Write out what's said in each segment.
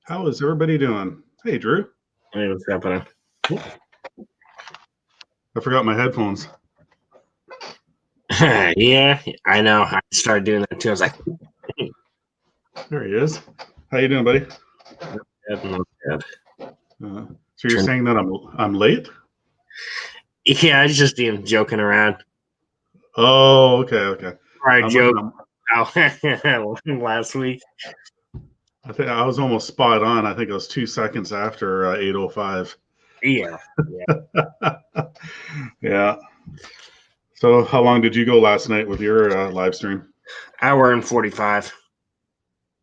How is everybody doing? Hey, Drew. Hey, what's happening? I forgot my headphones. Yeah, I know. I started doing that too. I was like, There he is. How you doing, buddy? not bad. So you're saying that I'm late? Yeah, I was just being joking around. Oh, okay. I I'm looking. joked last week. I think I was almost spot on. I think it was 2 seconds after 8:05. Yeah. Yeah. So how long did you go last night with your live stream? Hour and 45.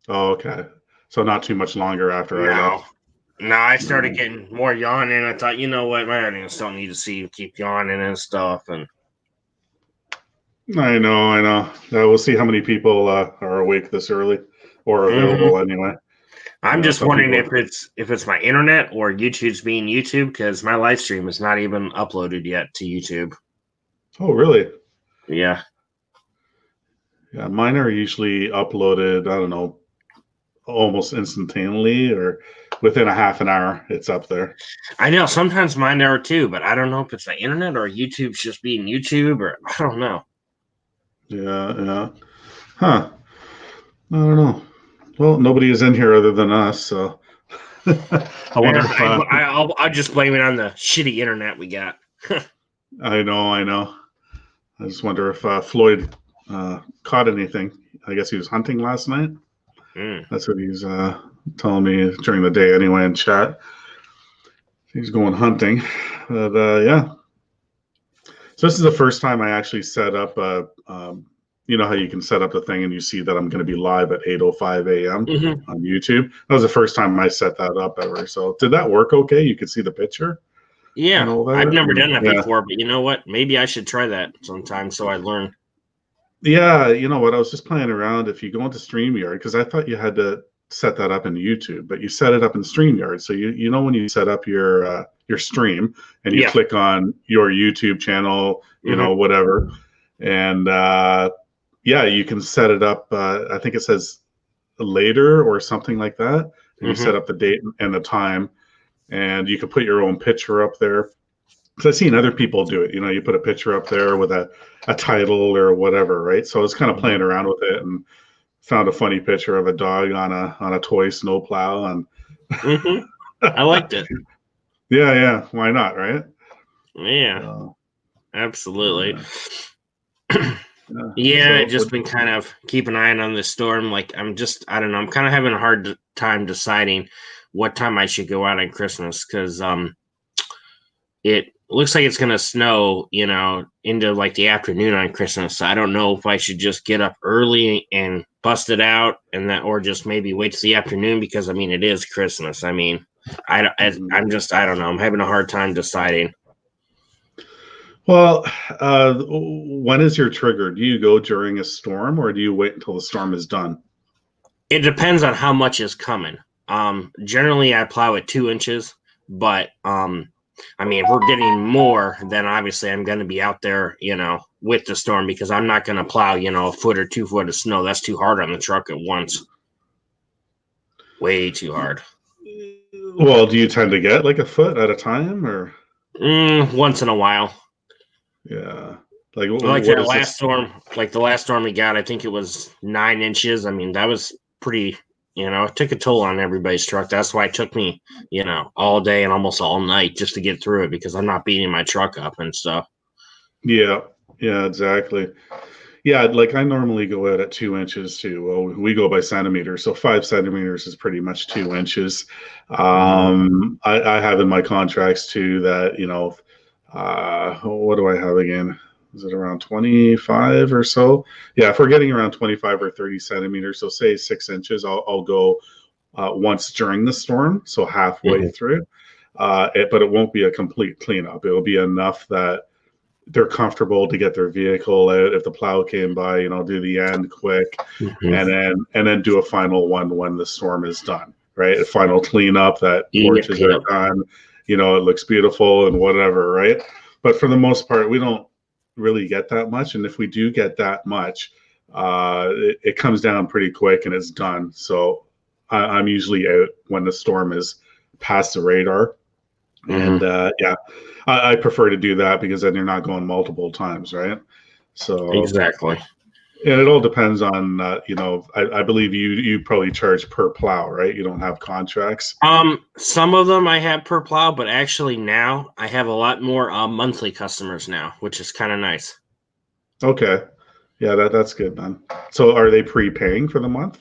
Oh, okay. So not too much longer after I No. left. No, I started getting more yawning. I thought, you know what, my audience don't need to see you keep yawning and stuff. And I know. We'll see how many people are awake this early or available anyway. I'm just Some wondering people... if it's my internet or YouTube's being YouTube, because my live stream is not even uploaded yet to YouTube. Oh, really? Yeah. Yeah, mine are usually uploaded, I don't know, almost instantaneously or within a half an hour, it's up there. I know sometimes mine are too, but I don't know if it's the internet or YouTube's just being YouTube, or I don't know. Yeah. Huh. I don't know. Well, nobody is in here other than us, so I wonder if I'll just blame it on the shitty internet we got. I know. I just wonder if Floyd caught anything. I guess he was hunting last night. That's what he's telling me during the day anyway in chat. He's going hunting. But yeah. So this is the first time I actually set up you know how you can set up the thing and you see that I'm going to be live at 8:05 a.m. On YouTube. That was the first time I set that up ever. So did that work okay? You could see the picture? Yeah, I've never done that before, but you know what? Maybe I should try that sometime so I learn. Yeah, you know what? I was just playing around. If you go into StreamYard, because I thought you had to set that up in YouTube, but you set it up in StreamYard. So you know when you set up your stream and you click on your YouTube channel, you know, whatever, and yeah, you can set it up. I think it says later or something like that. And you set up the date and the time, and you can put your own picture up there. Because I've seen other people do it. You know, you put a picture up there with a title or whatever, right? So I was kind of playing around with it and found a funny picture of a dog on a toy snowplow, and I liked it. Yeah. Why not, right? Yeah, absolutely. Yeah, so, just been kind of keep an eye on this storm. Like I don't know. I'm kind of having a hard time deciding what time I should go out on Christmas, because it looks like it's gonna snow, you know, into like the afternoon on Christmas. So I don't know if I should just get up early and bust it out, and that, or just maybe wait till the afternoon, because I mean it is Christmas. I mean, I don't know. I'm having a hard time deciding. Well, when is your trigger? Do you go during a storm or do you wait until the storm is done? It depends on how much is coming. Generally I plow at 2 inches, but I mean, if we're getting more, then obviously I'm going to be out there, you know, with the storm, because I'm not going to plow, you know, a foot or 2 foot of snow. That's too hard on the truck at once. Way too hard. Well, do you tend to get like a foot at a time, or once in a while? Yeah, like the last storm. Like the last storm we got, I think it was 9 inches. I mean, that was pretty. You know, it took a toll on everybody's truck. That's why it took me, you know, all day and almost all night just to get through it, because I'm not beating my truck up and stuff. Yeah, exactly. Yeah, like I normally go out at 2 inches too. Well, we go by centimeters, so 5 centimeters is pretty much 2 inches. I have in my contracts too that, you know, what do I have again? Is it around 25 or so? Yeah, if we're getting around 25 or 30 centimeters, so say 6 inches, I'll go once during the storm, so halfway through. But it won't be a complete cleanup. It'll be enough that they're comfortable to get their vehicle out. If the plow came by, you know, do the end quick, and then do a final one when the storm is done, right? A final cleanup that porches are done, you know, it looks beautiful and whatever, right? But for the most part, we don't really get that much, and if we do get that much, it comes down pretty quick and it's done. So I'm usually out when the storm is past the radar. And yeah, I prefer to do that because then you're not going multiple times, right? So Exactly. and it all depends on I believe you probably charge per plow, right? You don't have contracts. Some of them I have per plow, but actually now I have a lot more monthly customers now, which is kind of nice. Okay, yeah, that's good then. So are they prepaying for the month?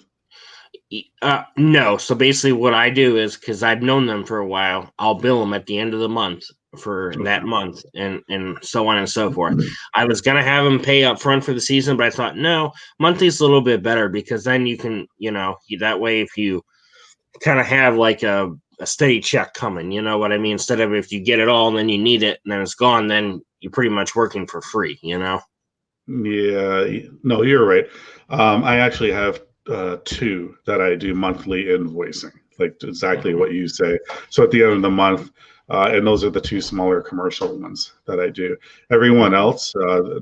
No. So basically, what I do is because I've known them for a while, I'll bill them at the end of the month for that month, and so on and so forth. I was gonna have them pay up front for the season, but I thought no, monthly's a little bit better because then you can, that way if you kind of have like a steady check coming, you know what I mean? Instead of if you get it all and then you need it and then it's gone, then you're pretty much working for free, Yeah, no, you're right. I actually have two that I do monthly invoicing, like exactly what you say. So at the end of the month, and those are the two smaller commercial ones that I do. Everyone else,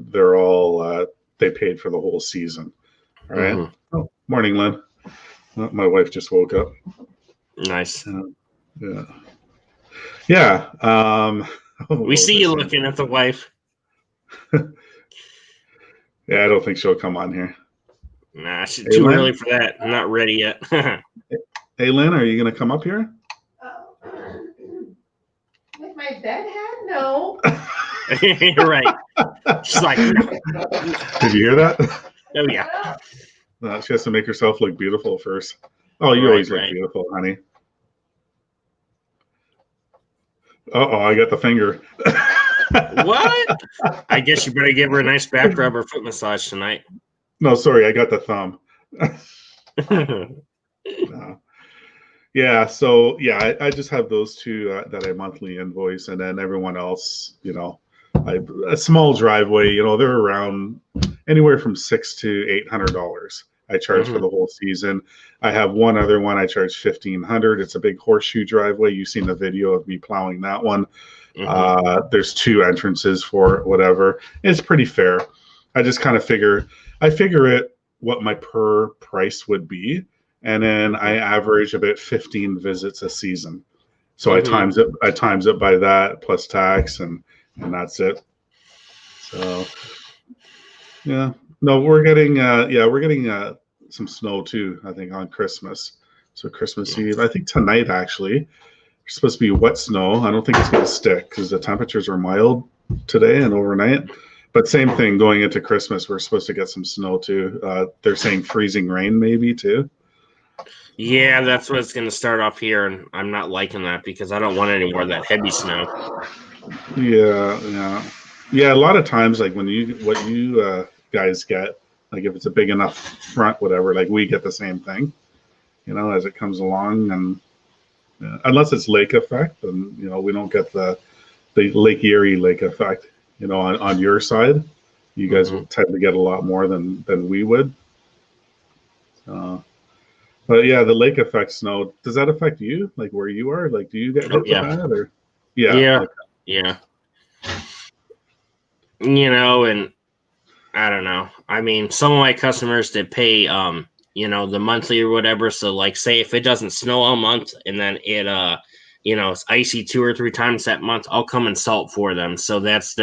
they're all they paid for the whole season. All right. Oh, morning, Lynn. My wife just woke up. Nice. Yeah. Yeah. We see you looking at the wife. Yeah, I don't think she'll come on here. Nah, she's too early for that. I'm not ready yet. Hey, Lynn, are you going to come up here? With my bed hat? No. You're right. She's like, no. Did you hear that? Oh, yeah. She has to make herself look beautiful first. Oh, you always look beautiful, honey. Uh-oh, I got the finger. What? I guess you better give her a nice back rub or foot massage tonight. No, sorry, I got the thumb. No. Yeah, so yeah, I just have those two that I monthly invoice, and then everyone else, a small driveway, they're around anywhere from $600 to $800. I charge for the whole season. I have one other one I charge $1,500. It's a big horseshoe driveway. You've seen the video of me plowing that one. There's two entrances for it, whatever. It's pretty fair. I just kind of figure it what my per price would be, and then I average about 15 visits a season. So I times it by that plus tax, and that's it. So yeah. No, we're getting some snow too, I think, on Christmas. So Christmas Eve, I think tonight actually, there's supposed to be wet snow. I don't think it's going to stick because the temperatures are mild today and overnight. But same thing going into Christmas, we're supposed to get some snow too. They're saying freezing rain maybe too. Yeah, that's what it's going to start off here, and I'm not liking that because I don't want any more of that heavy snow. Yeah. A lot of times, like what you guys get, like if it's a big enough front, whatever, like we get the same thing, as it comes along, and unless it's lake effect, then we don't get the Lake Erie lake effect. On your side, you guys will tend to get a lot more than we would. But yeah, the lake effect snow, does that affect you? Like where you are? Like, do you get hit with that? Or yeah. And I don't know. I mean, some of my customers that pay, the monthly or whatever. So, like, say if it doesn't snow all month and then it, it's icy 2 or 3 times that month, I'll come and salt for them. So that's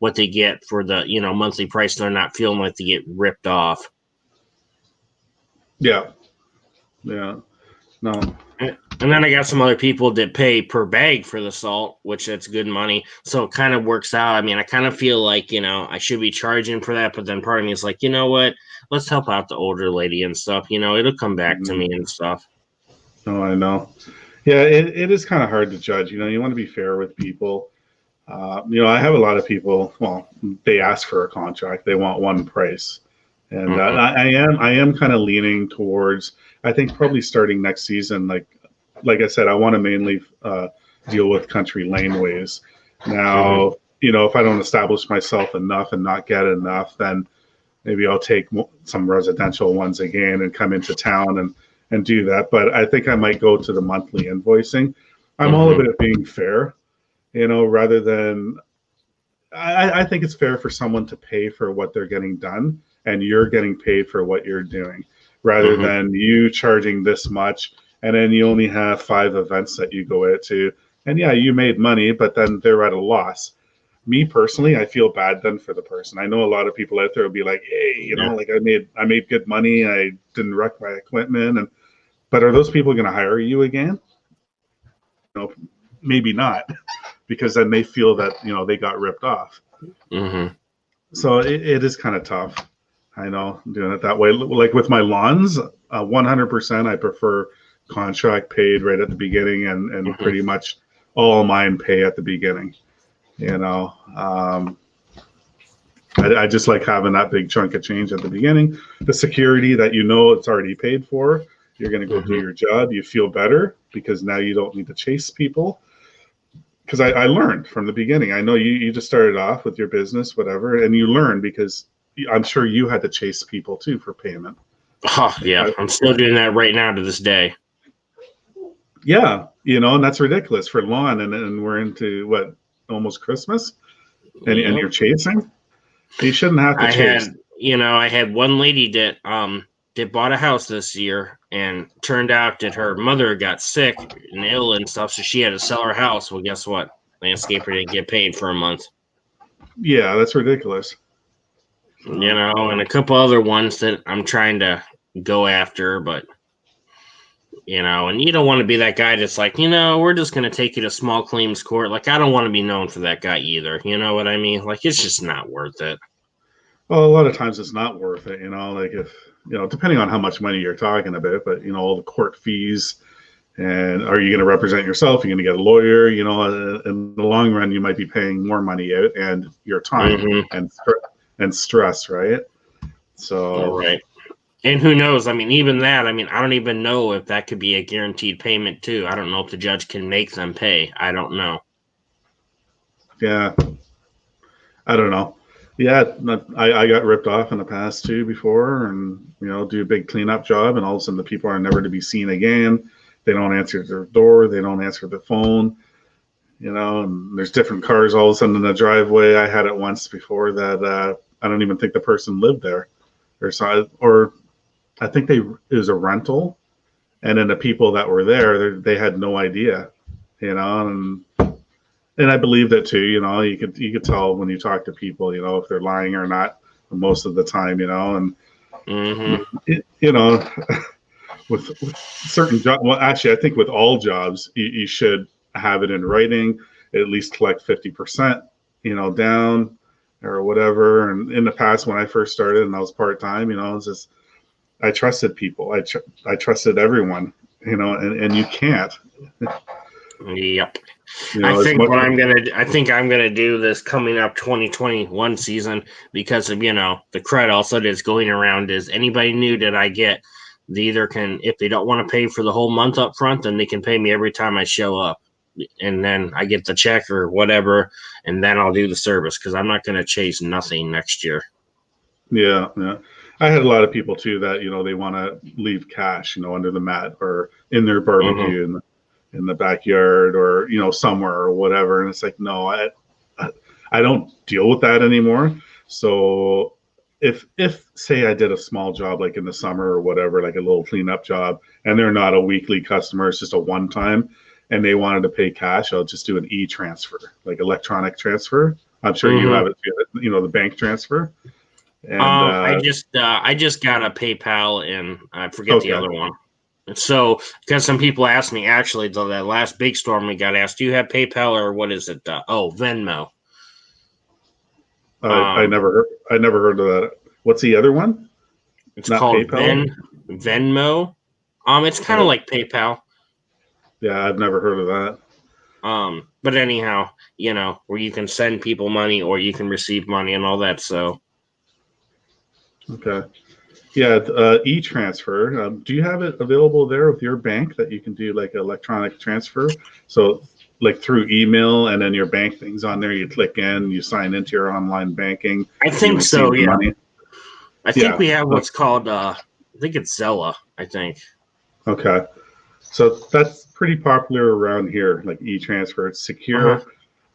what they get for the, monthly price. They're not feeling like they get ripped off. Yeah. No. And then I got some other people that pay per bag for the salt, which that's good money. So it kind of works out. I mean, I kind of feel like, I should be charging for that. But then part of me is like, you know what? Let's help out the older lady and stuff. It'll come back to me and stuff. Oh, I know. Yeah, it is kind of hard to judge. You want to be fair with people. I have a lot of people, well, they ask for a contract. They want one price. And I am kind of leaning towards, I think probably starting next season, like I said, I want to mainly deal with country laneways. Now, if I don't establish myself enough and not get enough, then maybe I'll take some residential ones again and come into town and do that. But I think I might go to the monthly invoicing. I'm all about it being fair, rather than I think it's fair for someone to pay for what they're getting done and you're getting paid for what you're doing, rather than you charging this much and then you only have 5 events that you go out to, and yeah, you made money, but then they're at a loss. Me personally, I feel bad then for the person. I know a lot of people out there will be like, hey, like I made good money, I didn't wreck my equipment, but are those people going to hire you again? Maybe not, because then they feel that they got ripped off. Mm-hmm. So it is kind of tough. I know, doing it that way. Like with my lawns, 100% I prefer contract paid right at the beginning, and pretty much all mine pay at the beginning. I just like having that big chunk of change at the beginning. The security that it's already paid for. You're going to go do your job. You feel better because now you don't need to chase people. Because I learned from the beginning. I know you just started off with your business, whatever, and you learn because I'm sure you had to chase people too for payment. Oh, yeah. I'm still doing that right now to this day. Yeah. And that's ridiculous for lawn. And we're into what, almost Christmas? And you're chasing? You shouldn't have to chase. I had one lady that bought a house this year, and turned out that her mother got sick and ill and stuff, so she had to sell her house. Well, guess what? Landscaper didn't get paid for a month. Yeah, that's ridiculous. And a couple other ones that I'm trying to go after, but and you don't want to be that guy that's like, we're just going to take you to small claims court. Like, I don't want to be known for that guy either. You know what I mean? Like, it's just not worth it. Well, a lot of times it's not worth it, like if, depending on how much money you're talking about, but, all the court fees, and are you going to represent yourself? You're going to get a lawyer, in the long run, you might be paying more money out and your time and stress, right? So, right. And who knows? I mean, even that, I don't even know if that could be a guaranteed payment too. I don't know if the judge can make them pay. I don't know. Yeah. I don't know. Yeah, I got ripped off in the past too before, and do a big cleanup job, and all of a sudden the people are never to be seen again. They don't answer their door, they don't answer the phone, and there's different cars all of a sudden in the driveway. I had it once before that I don't even think the person lived there, or I think it was a rental, and then the people that were there, they had no idea, and I believe that too. You could tell when you talk to people, if they're lying or not most of the time, and with certain jobs. Well, actually, I think with all jobs, you should have it in writing. At least collect 50%, down or whatever. And in the past, when I first started and I was part time, it's just I trusted people. I trusted everyone, and you can't. Yep. I think I'm gonna do this coming up 2021 season because of the crud also that's going around is anybody new that I get, they either can, if they don't want to pay for the whole month up front, then they can pay me every time I show up, and then I get the check or whatever, and then I'll do the service because I'm not gonna chase nothing next year. Yeah. I had a lot of people too that they want to leave cash under the mat or in their barbecue in the backyard or somewhere or whatever, and it's like, no, I don't deal with that anymore. So if say I did a small job like in the summer or whatever, like a little cleanup job, and they're not a weekly customer, it's just a one time, and they wanted to pay cash, I'll just do an e-transfer, like electronic transfer. I'm sure you have it, the bank transfer. And I just got a PayPal, and I forget the other one. So, because some people asked me, actually, that last big storm we got asked, do you have PayPal or what is it? Venmo. I never heard of that. What's the other one? It's not called Venmo. It's kind of like PayPal. Yeah, I've never heard of that. But anyhow, where you can send people money or you can receive money and all that. So. Okay. Yeah, e-transfer. Do you have it available there with your bank that you can do like electronic transfer? So like through email, and then your bank thing's on there. You click in, you sign into your online banking. I think so. Yeah. Money. I think we have what's called. I think it's Zella. I think. Okay, so that's pretty popular around here, like e-transfer. It's secure.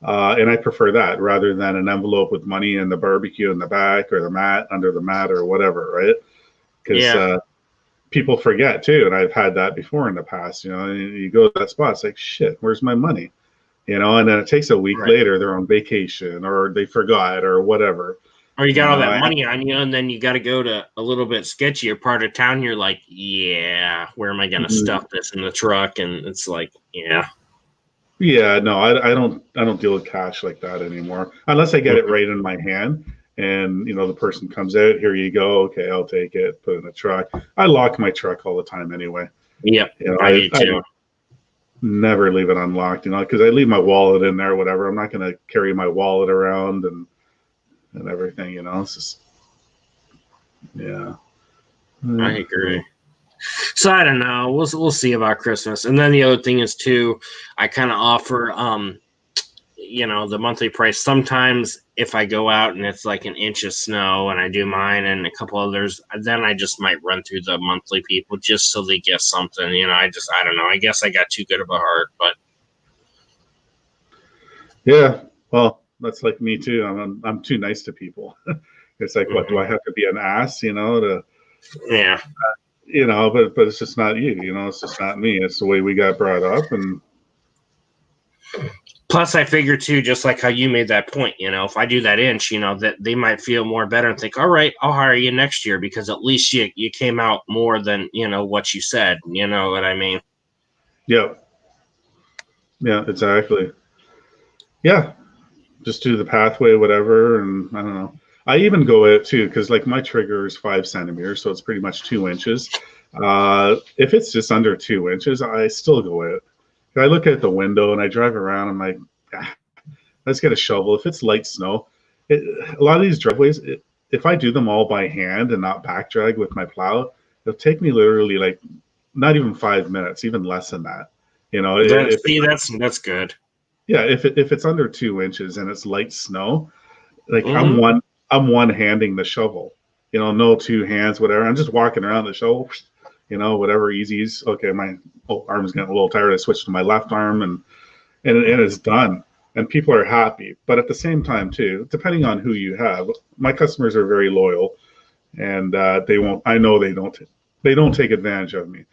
And I prefer that rather than an envelope with money in the barbecue in the back or the mat under the mat or whatever, right? Because people forget too, and I've had that before in the past. You go to that spot, it's like, shit, where's my money? And then it takes a week Right. later, they're on vacation or they forgot or whatever. Or you got all that money on you, and then you got to go to a little bit sketchier part of town. You're like, yeah, where am I going to stuff this in the truck? And it's like, yeah. Yeah, no, I don't deal with cash like that anymore unless I get it right in my hand. And the person comes out, here you go. Okay, I'll take it, put it in the truck. I lock my truck all the time anyway. Yep, I do too. Never leave it unlocked, because I leave my wallet in there, whatever. I'm not going to carry my wallet around and everything, It's just, yeah. I agree. So I don't know. We'll see about Christmas. And then the other thing is too, I kind of offer the monthly price. Sometimes if I go out and it's like an inch of snow and I do mine and a couple others, then I just might run through the monthly people just so they get something. I don't know. I guess I got too good of a heart, but yeah. Well, that's like me too. I'm too nice to people. It's like, what do I have to be an ass, to yeah. But it's just not you, it's just not me. It's the way we got brought up. And plus I figure too, just like how you made that point, if I do that inch, that they might feel more better and think, all right, I'll hire you next year because at least you came out more than, what you said, you know what I mean? Yeah. Yeah, exactly. Yeah. Just do the pathway, whatever. And I don't know. I even go out too, because like my trigger is 5 centimeters, so it's pretty much 2 inches. If it's just under 2 inches, I still go out. I look at the window and I drive around. I'm like, let's get a shovel. If it's light snow, a lot of these driveways, if I do them all by hand and not back drag with my plow, it'll take me literally like not even 5 minutes, even less than that. That's good. Yeah, if it's under 2 inches and it's light snow, like I'm one-handing the shovel. No two hands, whatever. I'm just walking around the shovel, whatever, easies. Okay, my arm's getting a little tired. I switched to my left arm, and it's done. And people are happy. But at the same time, too, depending on who you have, my customers are very loyal, and they won't. I know they don't take advantage of me.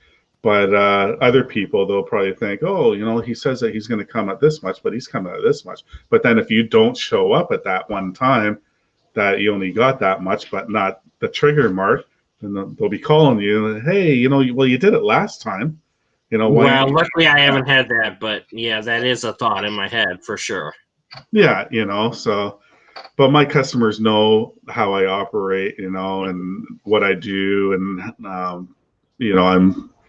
But other people, they'll probably think, oh, he says that he's going to come at this much, but he's coming at this much. But then if you don't show up at that one time, that you only got that much, but not the trigger mark, then they'll be calling you. And, hey, well, you did it last time. Well, luckily I haven't had that, but yeah, that is a thought in my head for sure. Yeah, so, but my customers know how I operate, and what I do, and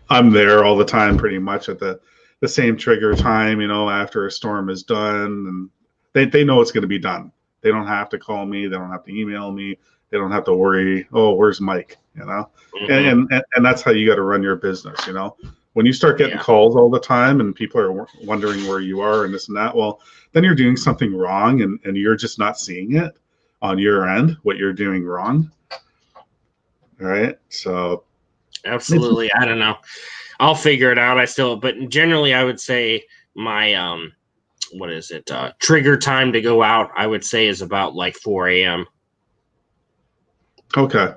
I'm there all the time, pretty much at the same trigger time, after a storm is done, and they know it's going to be done. They don't have to call me. They don't have to email me. They don't have to worry, oh, where's Mike? And that's how you got to run your business. When you start getting calls all the time and people are wondering where you are and this and that, well, then you're doing something wrong and you're just not seeing it on your end, what you're doing wrong. All right. So absolutely. I don't know. I'll figure it out. But generally I would say my, trigger time to go out, I would say is about like 4 a.m. Okay.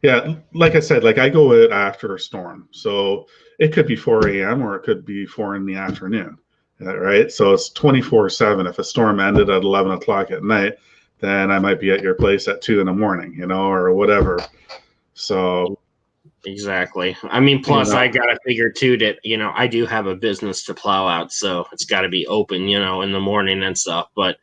Yeah. Like I said, like I go out after a storm. So it could be 4 a.m. or it could be 4 in the afternoon. Right. So it's 24/7. If a storm ended at 11 o'clock at night, then I might be at your place at 2 in the morning, or whatever. So exactly. I mean, plus I got to figure too that, I do have a business to plow out, so it's got to be open, in the morning and stuff, but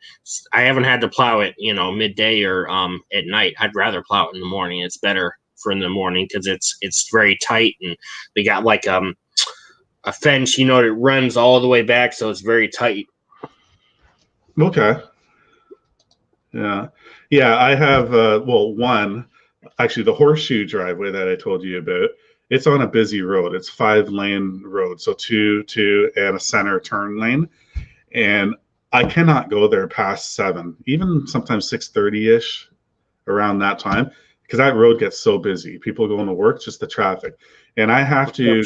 I haven't had to plow it, midday or at night. I'd rather plow it in the morning. It's better for in the morning because it's very tight, and they got like a fence, that runs all the way back, so it's very tight. Okay. Yeah. Yeah, I have one. Actually, the horseshoe driveway that I told you about, it's on a busy road. It's 5-lane road, so two and a center turn lane. And I cannot go there past 7, even sometimes 6:30-ish, around that time, because that road gets so busy. People going to work, just the traffic. And I have to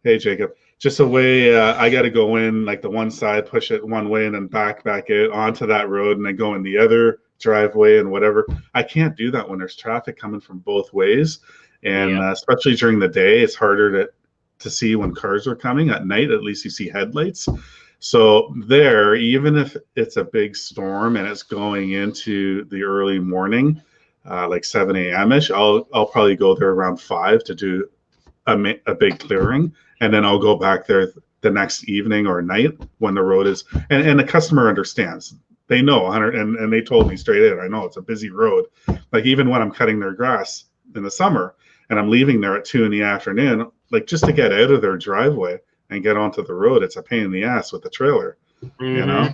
hey, Jacob, just the way I got to go in, like the one side, push it one way, and then back out onto that road, and then go in the other driveway and whatever. I can't do that when there's traffic coming from both ways, and especially during the day, it's harder to see when cars are coming. At night, at least you see headlights. So there, even if it's a big storm and it's going into the early morning, like 7 a.m. ish, I'll probably go there around 5 to do a big clearing, and then I'll go back there the next evening or night when the road is, and the customer understands. They know, and they told me straight in, I know it's a busy road. Like even when I'm cutting their grass in the summer and I'm leaving there at 2 in the afternoon, like just to get out of their driveway and get onto the road, it's a pain in the ass with the trailer, you know?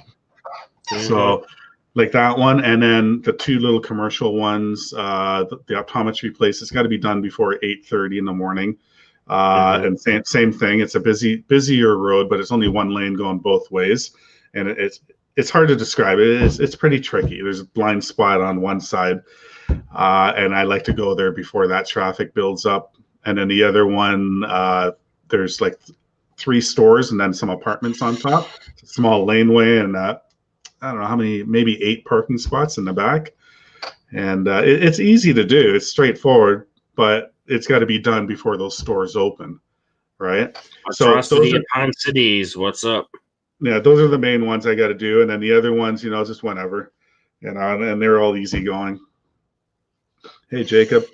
So like that one, and then the 2 little commercial ones, the optometry place, it's got to be done before 8:30 in the morning. And same thing. It's a busier road, but it's only 1 lane going both ways, and it's hard to describe it. It's pretty tricky. There's a blind spot on one side, and I like to go there before that traffic builds up. And then the other one, there's like 3 stores and then some apartments on top. It's a small laneway, and I don't know how many, maybe 8 parking spots in the back. And it's easy to do. It's straightforward, but it's got to be done before those stores open, right? Atrocity upon cities. What's up? Yeah, those are the main ones I got to do, and then the other ones, just whenever, and they're all easy going. Hey, Jacob.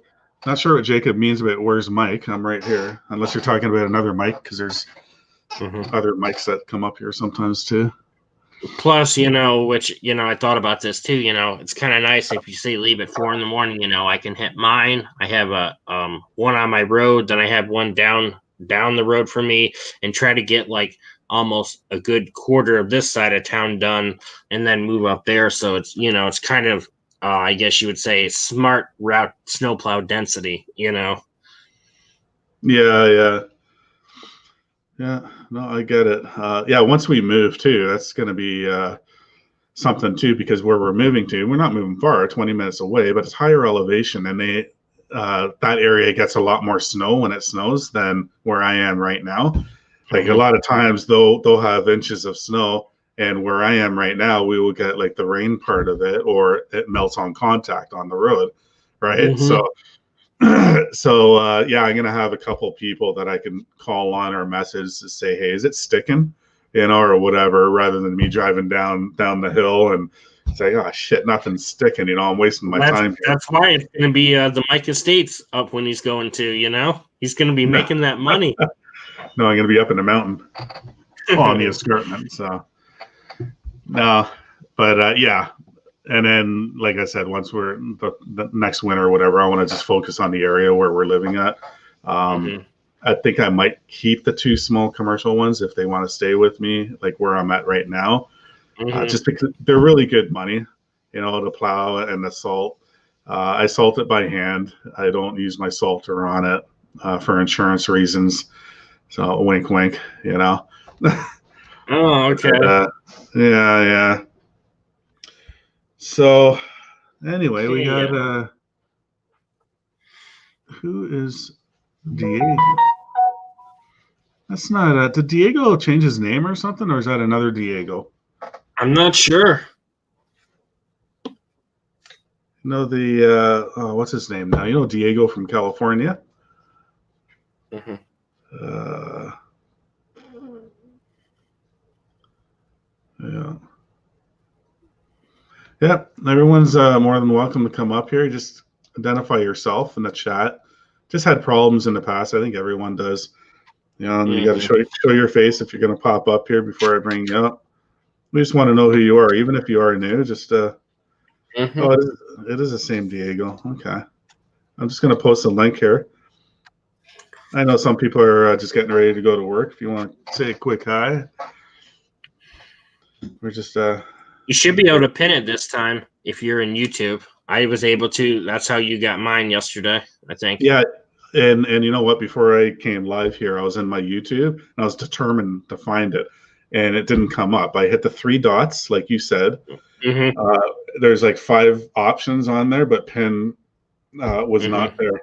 Not sure what Jacob means about where's Mike. I'm right here, unless you're talking about another mic, because there's other mics that come up here sometimes too. Plus, which, I thought about this too, it's kind of nice if you say leave at 4 in the morning, I can hit mine. I have a one on my road, then I have one down the road for me, and try to get like almost a good quarter of this side of town done and then move up there. So it's, it's kind of, I guess you would say smart route snowplow density, Yeah. No, I get it. Once we move too, that's going to be something too, because where we're moving to, we're not moving far, 20 minutes away, but it's higher elevation, and that area gets a lot more snow when it snows than where I am right now. Like a lot of times they'll have inches of snow, and where I am right now, we will get like the rain part of it, or it melts on contact on the road, right? So I'm going to have a couple people that I can call on or message to say, hey, is it sticking, or whatever, rather than me driving down the hill and say, oh shit, nothing's sticking, I'm wasting my time here. That's why it's going to be the Mike Estates up when he's going to, he's going to be making that money. No, I'm going to be up in the mountain on the escarpment. So no, but and then, like I said, once we're the next winter or whatever, I want to just focus on the area where we're living at. I think I might keep the 2 small commercial ones if they want to stay with me, like where I'm at right now, just because they're really good money, to plow and the salt. I salt it by hand. I don't use my salter on it for insurance reasons. So wink, wink, Oh, okay. Yeah. So anyway, we got who is Diego? That's not did Diego change his name or something, or is that another Diego? I'm not sure. What's his name now? Diego from California. Yeah, everyone's more than welcome to come up here. Just identify yourself in the chat. Just had problems in the past. I think everyone does. You got to show your face if you're going to pop up here before I bring you up. We just want to know who you are, even if you are new. Just Oh, it is the same Diego. Okay, I'm just going to post a link here. I know some people are just getting ready to go to work. If you want to say a quick hi, we're just You should be able to pin it this time if you're in YouTube. I was able to. That's how you got mine yesterday, I think. Yeah, and you know what? Before I came live here, I was in my YouTube and I was determined to find it, and it didn't come up. I hit the 3 dots, like you said. There's like 5 options on there, but pin was not there.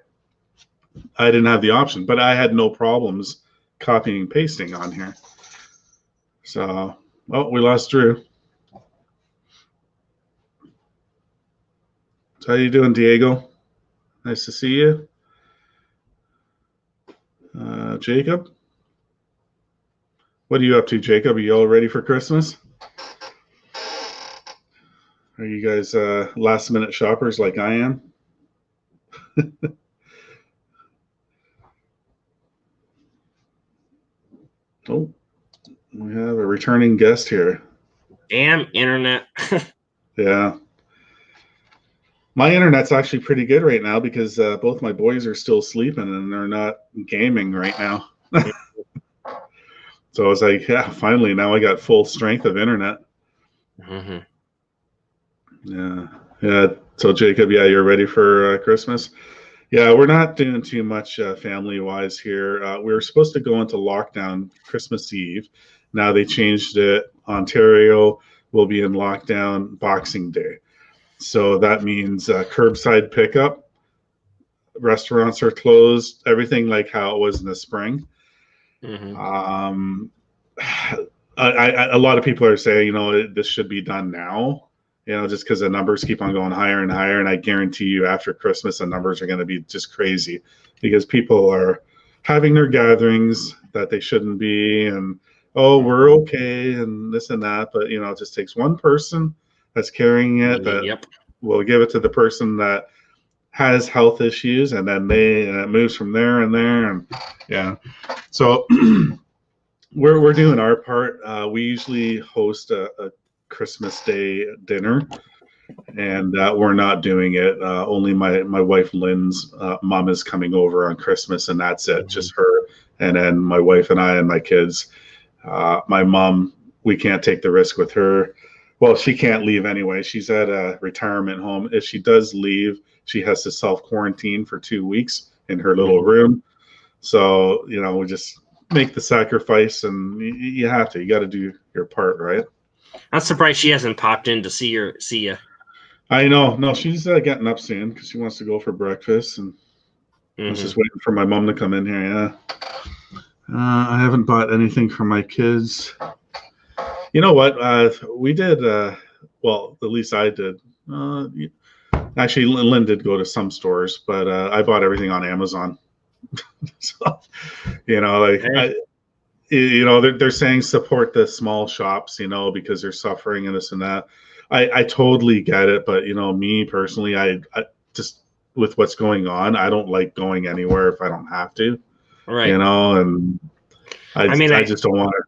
I didn't have the option, but I had no problems copying and pasting on here. So, we lost Drew. How you doing, Diego? Nice to see you. Jacob? What are you up to, Jacob? Are you all ready for Christmas? Are you guys last minute shoppers like I am? Oh, we have a returning guest here. Damn internet. Yeah. My internet's actually pretty good right now because both my boys are still sleeping and they're not gaming right now. So I was like, yeah, finally, now I got full strength of internet. Mm-hmm. Yeah. Yeah. So, Jacob, yeah, you're ready for Christmas? Yeah, we're not doing too much family-wise here. We were supposed to go into lockdown Christmas Eve. Now they changed it. Ontario will be in lockdown Boxing Day. So that means curbside pickup. Restaurants are closed. Everything like how it was in the spring. Mm-hmm. A lot of people are saying, this should be done now. Just because the numbers keep on going higher and higher. And I guarantee you after Christmas, the numbers are going to be just crazy because people are having their gatherings that they shouldn't be. And, oh, we're okay and this and that. But, it just takes one person that's carrying it that will give it to the person that has health issues. And then it moves from there and there. And yeah. So we're doing our part. We usually host a Christmas Day dinner, and we're not doing it. Only my wife Lynn's mom is coming over on Christmas, and that's it. Just her, and then my wife and I and my kids. My mom, we can't take the risk with her. Well, she can't leave anyway. She's at a retirement home. If she does leave, she has to self-quarantine for 2 weeks in her little room. So, we just make the sacrifice, and you have to. You got to do your part, right? I'm surprised she hasn't popped in to see you. I know. No, she's getting up soon because she wants to go for breakfast, and I was just waiting for my mom to come in here. Yeah. I haven't bought anything for my kids. You know what? We did. Well, at least I did. Actually, Lynn did go to some stores, but I bought everything on Amazon. So, they're saying support the small shops, because they're suffering and this and that. I totally get it, but me personally, I just with what's going on, I don't like going anywhere if I don't have to, right? And I just don't want to.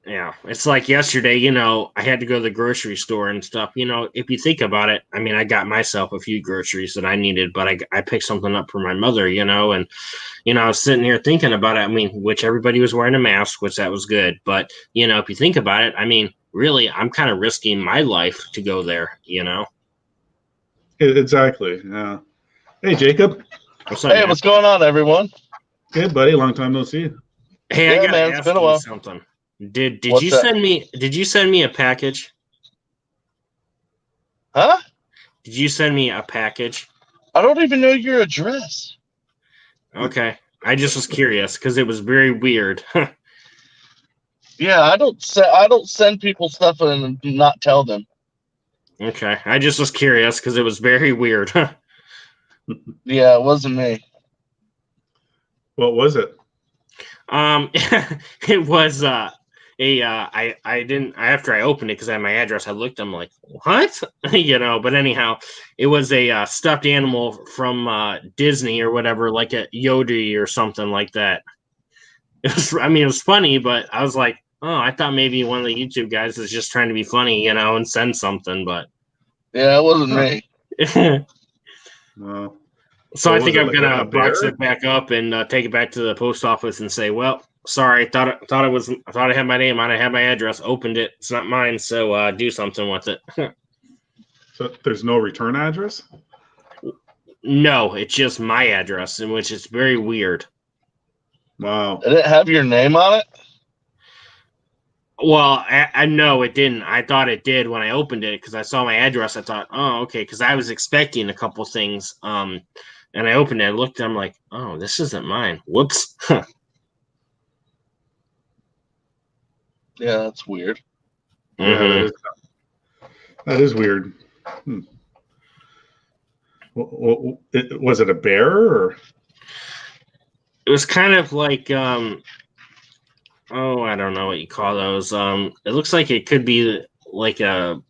Yeah, it's like yesterday, I had to go to the grocery store and stuff. If you think about it, I got myself a few groceries that I needed, but I picked something up for my mother, and, I was sitting here thinking about it. Which everybody was wearing a mask, which that was good. But, if you think about it, really, I'm kind of risking my life to go there, Exactly. Yeah. Hey, Jacob. What's up, man? What's going on, everyone? Good, buddy. Long time no see. Hey, I gotta ask you something. Did you send me a package? Huh? Did you send me a package? I don't even know your address. Okay. I just was curious because it was very weird. Yeah, I don't send people stuff and not tell them. Okay. I just was curious because it was very weird. Yeah, it wasn't me. What was it? It was I didn't after I opened it because I had my address, I looked, I'm like, what? But anyhow, it was a stuffed animal from Disney or whatever, like a Yoda or something like that. It was funny, but I was like, oh, I thought maybe one of the YouTube guys is just trying to be funny, and send something, but yeah, it wasn't me. Well, so I think I'm gonna box it back up and take it back to the post office and say, well, sorry, I thought I had my name on it, I had my address, opened it, it's not mine, so do something with it. So there's no return address? No, it's just my address, in which is very weird. Wow. Did it have your name on it? Well, I no, it didn't. I thought it did when I opened it because I saw my address. I thought, oh, okay, because I was expecting a couple things. And I opened it, I looked, and I'm like, oh, this isn't mine. Whoops. Yeah, that's weird. Yeah, that is weird. Was it a bear or? It was kind of like oh, I don't know what you call those. It looks like it could be like a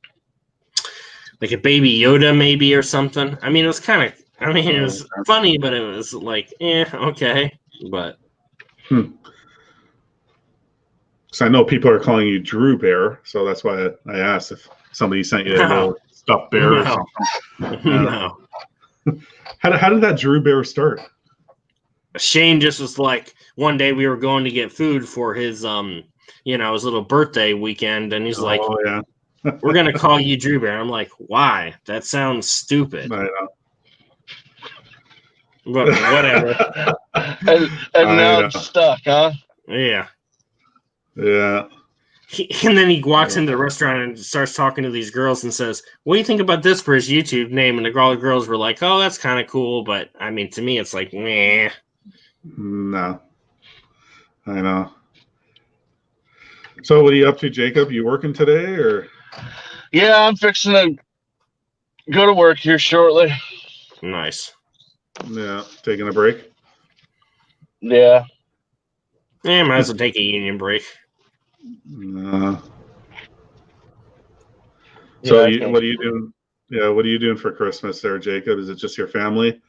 baby Yoda maybe or something. I mean, it was kind of. I mean, it was funny, but it was like, okay, but. So I know people are calling you Drew Bear, so that's why I asked if somebody sent you a little stuffed bear or something. No. How did that Drew Bear start? Shane just was like, one day we were going to get food for his his little birthday weekend, and he's like, yeah. we're gonna call you Drew Bear. I'm like, why? That sounds stupid. I know. But whatever. and now it's stuck, huh? Yeah. Yeah. And then he walks into the restaurant and starts talking to these girls and says, what do you think about this for his YouTube name? And all the girls were like, oh, that's kind of cool. But, I mean, to me, it's like, meh. No. I know. So what are you up to, Jacob? You working today or? Yeah, I'm fixing to go to work here shortly. Nice. Yeah, taking a break? Yeah. Yeah, might as well take a union break. So what are you doing? Yeah, what are you doing for Christmas there, Jacob? Is it just your family,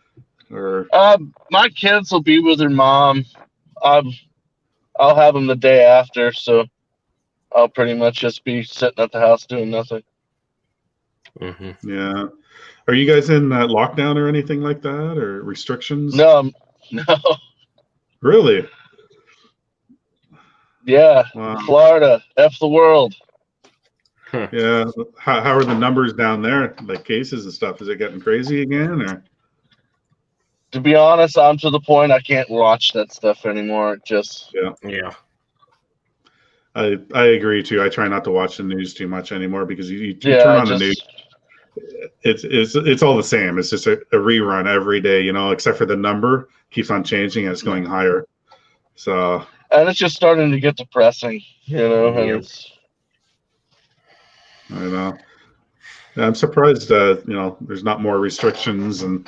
or? My kids will be with their mom. I'll have them the day after, so I'll pretty much just be sitting at the house doing nothing. Mm-hmm. Yeah. Are you guys in lockdown or anything like that, or restrictions? No. Really? Yeah. Wow. Florida, F the world. Yeah. How are the numbers down there, like cases and stuff? Is it getting crazy again, or? To be honest, I'm to the point I can't watch that stuff anymore. Just yeah. I agree too. I try not to watch the news too much anymore because you turn on the news. It's all the same. It's just a rerun every day, except for the number keeps on changing and it's going higher. So. And it's just starting to get depressing, and it's. I know. I'm surprised, there's not more restrictions and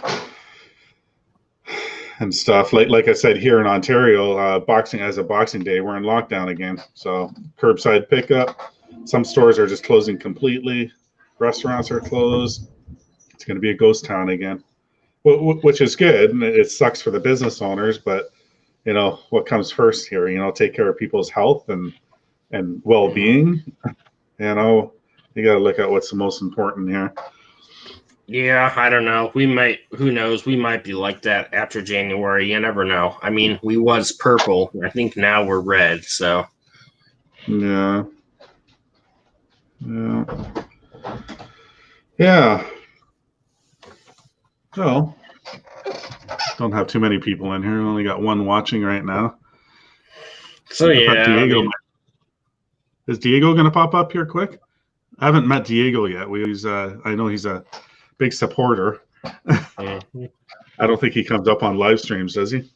stuff. Like I said, here in Ontario, Boxing Day, we're in lockdown again. So curbside pickup. Some stores are just closing completely. Restaurants are closed. It's going to be a ghost town again, which is good. And it sucks for the business owners, but what comes first here? Take care of people's health and well-being. You got to look at what's the most important here. Yeah, I don't know. Who knows? We might be like that after January. You never know. I mean, we was purple. I think now we're red. So. Yeah. So, don't have too many people in here. We only got one watching right now. So yeah. Diego, is Diego going to pop up here quick? I haven't met Diego yet. I know he's a big supporter. I don't think he comes up on live streams, does he?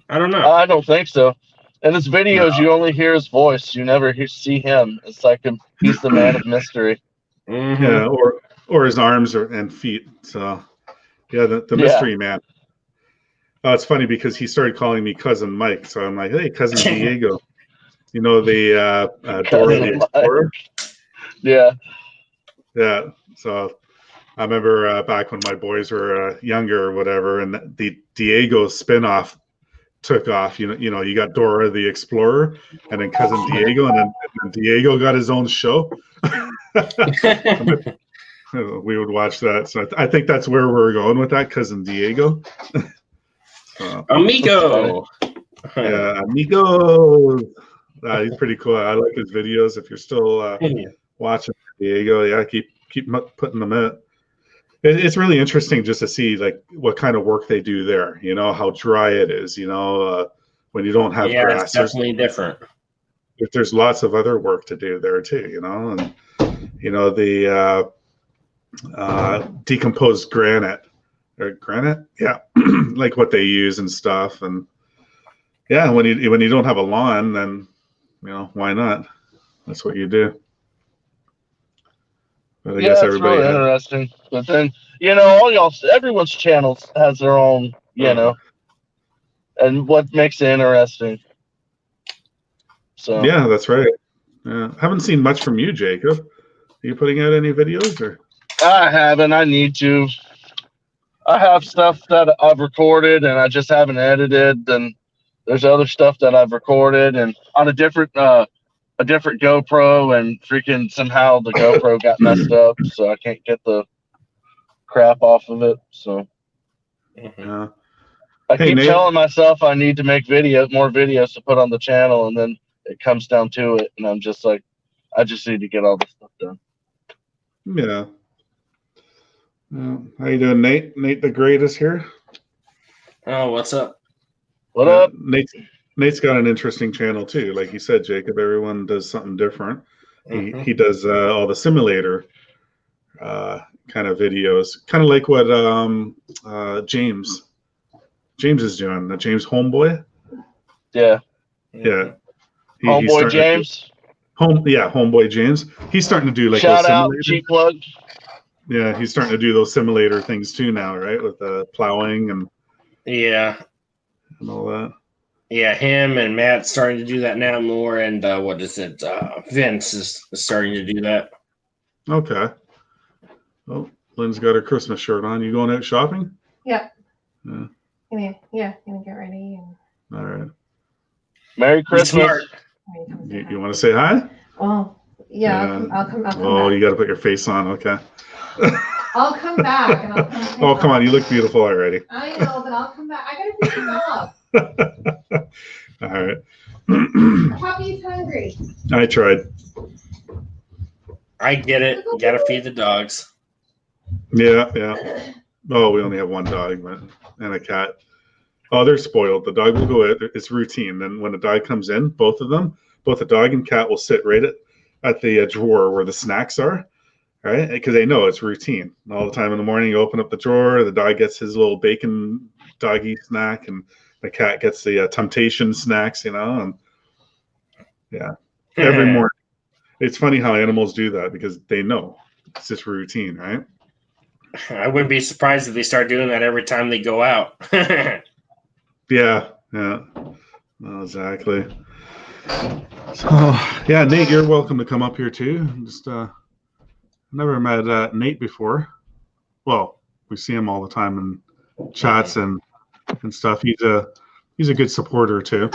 I don't know. I don't think so. In his videos, you only hear his voice. You never see him. It's like he's the man of mystery. Mm-hmm. Yeah, or his arms and feet. So, yeah, the mystery man. Oh, it's funny because he started calling me Cousin Mike. So I'm like, hey, Cousin Diego. The Dora the Explorer? Yeah. Yeah. So I remember back when my boys were younger or whatever, and the Diego spinoff took off. You got Dora the Explorer, and then Cousin Diego, and then Diego got his own show. We would watch that. So I think that's where we're going with that, Cousin Diego. Amigo. Yeah, Amigo. He's pretty cool. I like his videos. If you're still watching Diego, yeah, keep putting them in. It's really interesting just to see like what kind of work they do there. How dry it is. When you don't have grass. It's definitely different. There's lots of other work to do there too. And the decomposed granite, yeah, like what they use and stuff. And yeah, when you don't have a lawn, then why not? That's what you do. But I Yeah, guess it's everybody really had, interesting. But then, all y'all, everyone's channels has their own, and what makes it interesting. So yeah, that's right. Yeah. Haven't seen much from you, Jacob. Are you putting out any videos or? I haven't. I need to. I have stuff that I've recorded and I just haven't edited. Then there's other stuff that I've recorded and on a different GoPro, and freaking somehow the GoPro got messed up, so I can't get the crap off of it. So Yeah. I Hey, keep Nate. telling myself I need to make more videos to put on the channel, and then it comes down to it, and I'm just like, I just need to get all this stuff done. Yeah. How you doing, Nate? Nate the Great is here. Oh, what's up? What up? Nate's got an interesting channel too. Like you said, Jacob, everyone does something different. He does all the simulator kind of videos, kind of like what James is doing. The James Homeboy. Yeah. Yeah. He's Homeboy starting to do- James. Homeboy James. He's starting to do like Shout those out, simulators. cheap plug. Yeah, he's starting to do those simulator things too now, right? With the plowing and Yeah. all that. Yeah, him and Matt starting to do that now more, and what is it? Vince is starting to do that. Okay. Well, Lynn's got her Christmas shirt on. You going out shopping? Yep. Yeah. Gonna get ready and All right. Merry Christmas. Smart. ready to come say You hi. want to say hi? Well, yeah, Yeah. I'll come Oh, you back. got to put your face on. Okay. I'll come back and I'll come say Oh, come hi. on. You look beautiful already. I know, but I'll come back. I gotta feed the dog. All right. Puppy's hungry. I tried. I get it. Gotta feed the dogs. Yeah, yeah. Oh, we only have one dog and a cat. Oh, they're spoiled. The dog will go out. It's routine. Then when the dog comes in, both the dog and cat will sit right at the drawer where the snacks are, right? Because they know it's routine. All the time in the morning, you open up the drawer, the dog gets his little bacon doggy snack, and the cat gets the temptation snacks, and yeah, every morning. It's funny how animals do that because they know it's just routine, right? I wouldn't be surprised if they start doing that every time they go out. Yeah, yeah. No, exactly. So, yeah, Nate, you're welcome to come up here too. Just never met Nate before. Well, we see him all the time in chats and stuff. He's a good supporter too.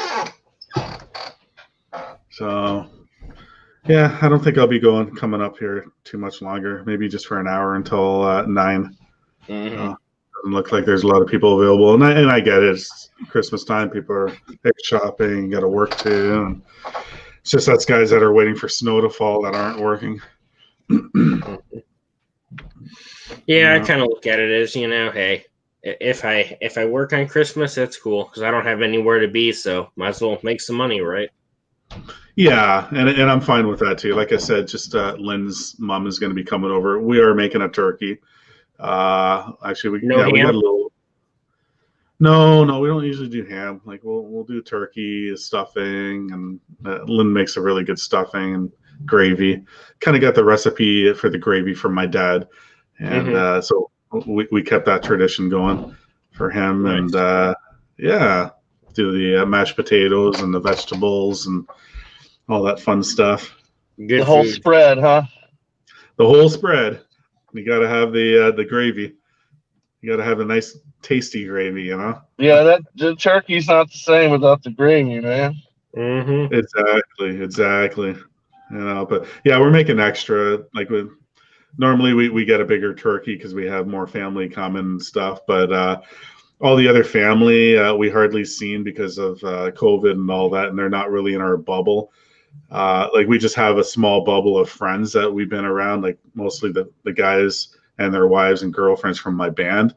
So, yeah, I don't think I'll be coming up here too much longer. Maybe just for an hour until 9. Mhm. Doesn't look like there's a lot of people available, and I get it. It's Christmas time. People are shopping, got to work too, and it's just that's guys that are waiting for snow to fall that aren't working. Yeah, I kind of look at it as, hey, if I work on Christmas, that's cool because I don't have anywhere to be, so might as well make some money, right? Yeah, and I'm fine with that too. Like I said, just Lynn's mom is going to be coming over. We are making a turkey. Actually, we got a little. No, we don't usually do ham. Like we'll do turkey, stuffing, and Lynn makes a really good stuffing and gravy. Kind of got the recipe for the gravy from my dad, and so we kept that tradition going for him. Nice. And yeah, do the mashed potatoes and the vegetables and all that fun stuff. Good The whole food. spread, huh? The whole spread. You got to have the gravy. You got to have a nice, tasty gravy, Yeah, the turkey's not the same without the gravy, man. Mm-hmm. Exactly. But yeah, we're making extra. Like normally we get a bigger turkey because we have more family coming and stuff. But all the other family we hardly seen because of COVID and all that, and they're not really in our bubble. Like we just have a small bubble of friends that we've been around, like mostly the guys and their wives and girlfriends from my band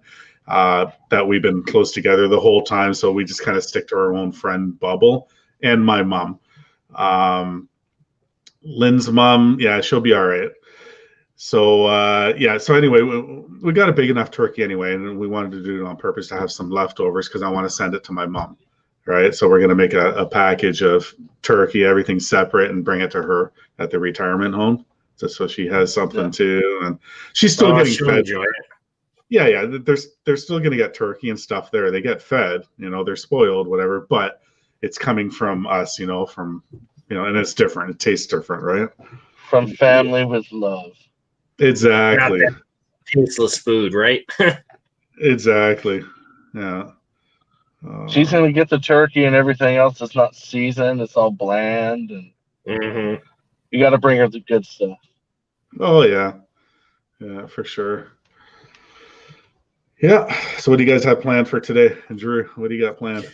that we've been close together the whole time. So we just kind of stick to our own friend bubble. And my mom, Lynn's mom, yeah, she'll be all right. So yeah, so anyway, we got a big enough turkey anyway, and we wanted to do it on purpose to have some leftovers because I want to send it to my mom. Right, so we're gonna make a package of turkey, everything separate, and bring it to her at the retirement home just so she has something Yeah. too, and she's still getting she'll fed. enjoy it. Yeah. They're still going to get turkey and stuff there. They get fed, they're spoiled, whatever. But it's coming from us, and it's different. It tastes different, right? From family with love. Exactly. Not that tasteless food, right? Exactly. Yeah. She's gonna get the turkey and everything else that's not seasoned. It's all bland, and Hmm. you got to bring her the good stuff. Oh yeah. Yeah, for sure. Yeah. So what do you guys have planned for today? And Drew, what do you got planned?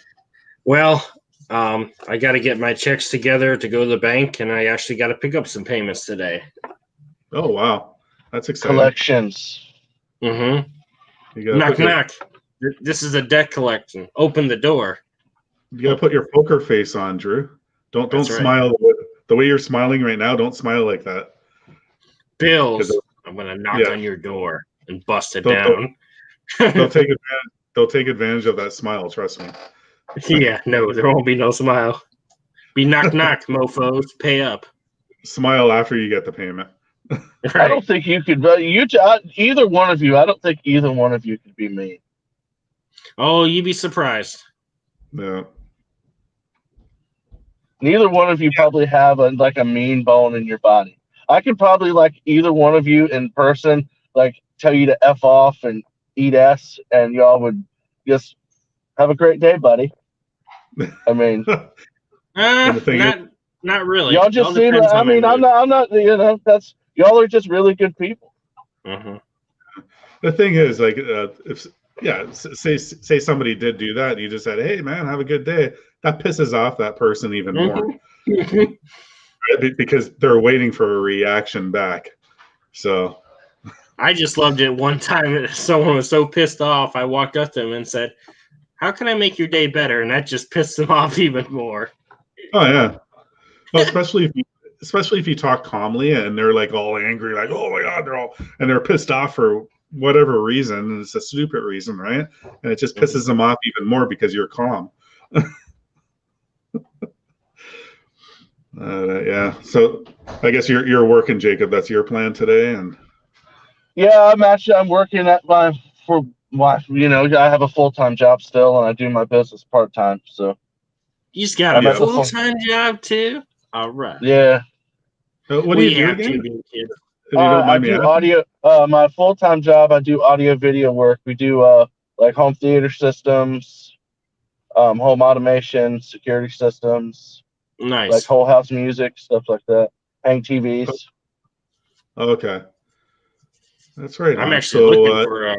Well, I got to get my checks together to go to the bank, and I actually got to pick up some payments today. Oh wow. That's exciting. Collections. Mm-hmm. You gotta Knock, put your, knock. This is a debt collection. Open the door. you gotta put your poker face on, Drew. Don't That's right. smile the way you're smiling right now. Don't smile like that. Bills. I'm going to knock Yeah. on your door and bust it Don't- down. They'll take advantage. They'll take advantage of that smile. Trust me. Yeah, no, there won't be no smile. Be knock, knock, mofos. Pay up. Smile after you get the payment. I Right. don't think you could. Either one of you. I don't think either one of you could be me. Oh, you'd be surprised. Yeah. Neither one of you probably have a mean bone in your body. I could probably either one of you in person, tell you to F off and eat ass, and y'all would just have a great day, buddy. I mean, the thing not really. y'all just All seem. depends on my I'm not. That's y'all are just really good people. mood. Mhm. The thing is, say somebody did do that, and you just said, "Hey, man, have a good day." That pisses off that person even more, Mhm. right? Because they're waiting for a reaction back. So, I just loved it one time. Someone was so pissed off. I walked up to them and said, "How can I make your day better?" And that just pissed them off even more. oh yeah, well, especially if you talk calmly and they're all angry, "Oh my god," they're pissed off for whatever reason, and it's a stupid reason, right? And it just pisses them off even more because you're calm. Yeah. So I guess you're working, Jacob. That's your plan today, and Yeah, I'm working at I have a full-time job still, and I do my business part-time. So He's got I'm a at the full-time job too. All right. yeah, what do you do have again? to be kids. If you don't I mind me do asking? audio. My full-time job, I do audio video work. We do home theater systems, home automation, security systems, Nice. whole house music, stuff like that. Hang TVs. Okay, that's right. I'm actually looking for a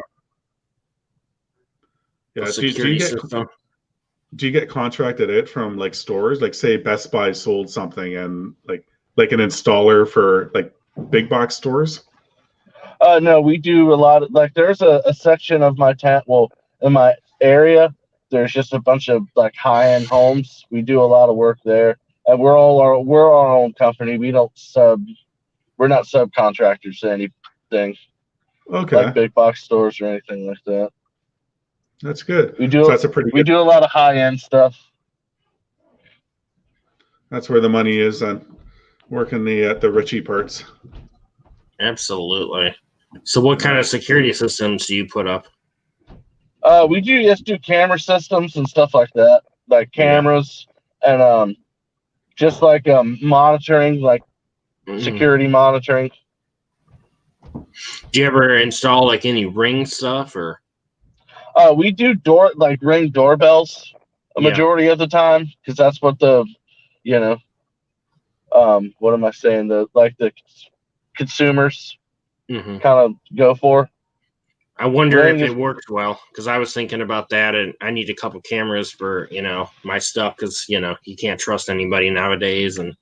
yeah. Do security you get system. contracted it from stores? Say Best Buy sold something and like an installer for big box stores. No, we do a lot of there's a section of my town. Well, in my area, there's just a bunch of high-end homes. We do a lot of work there, and we're our own company. We don't we're not subcontractors to anything Okay, big box stores or anything like that. that's good. We do So that's a pretty we good. do a lot of high-end stuff. That's where the money is then. Working the Richie parts. Absolutely. So, what kind of security systems do you put up? We just do camera systems and stuff like that, cameras and just monitoring, security monitoring. Do you ever install any Ring stuff or? We do Ring doorbells a majority of the time because that's what the, what am I saying? The consumers kind of go for. I wonder Ring if it is- works well because I was thinking about that, and I need a couple cameras for my stuff because you can't trust anybody nowadays. And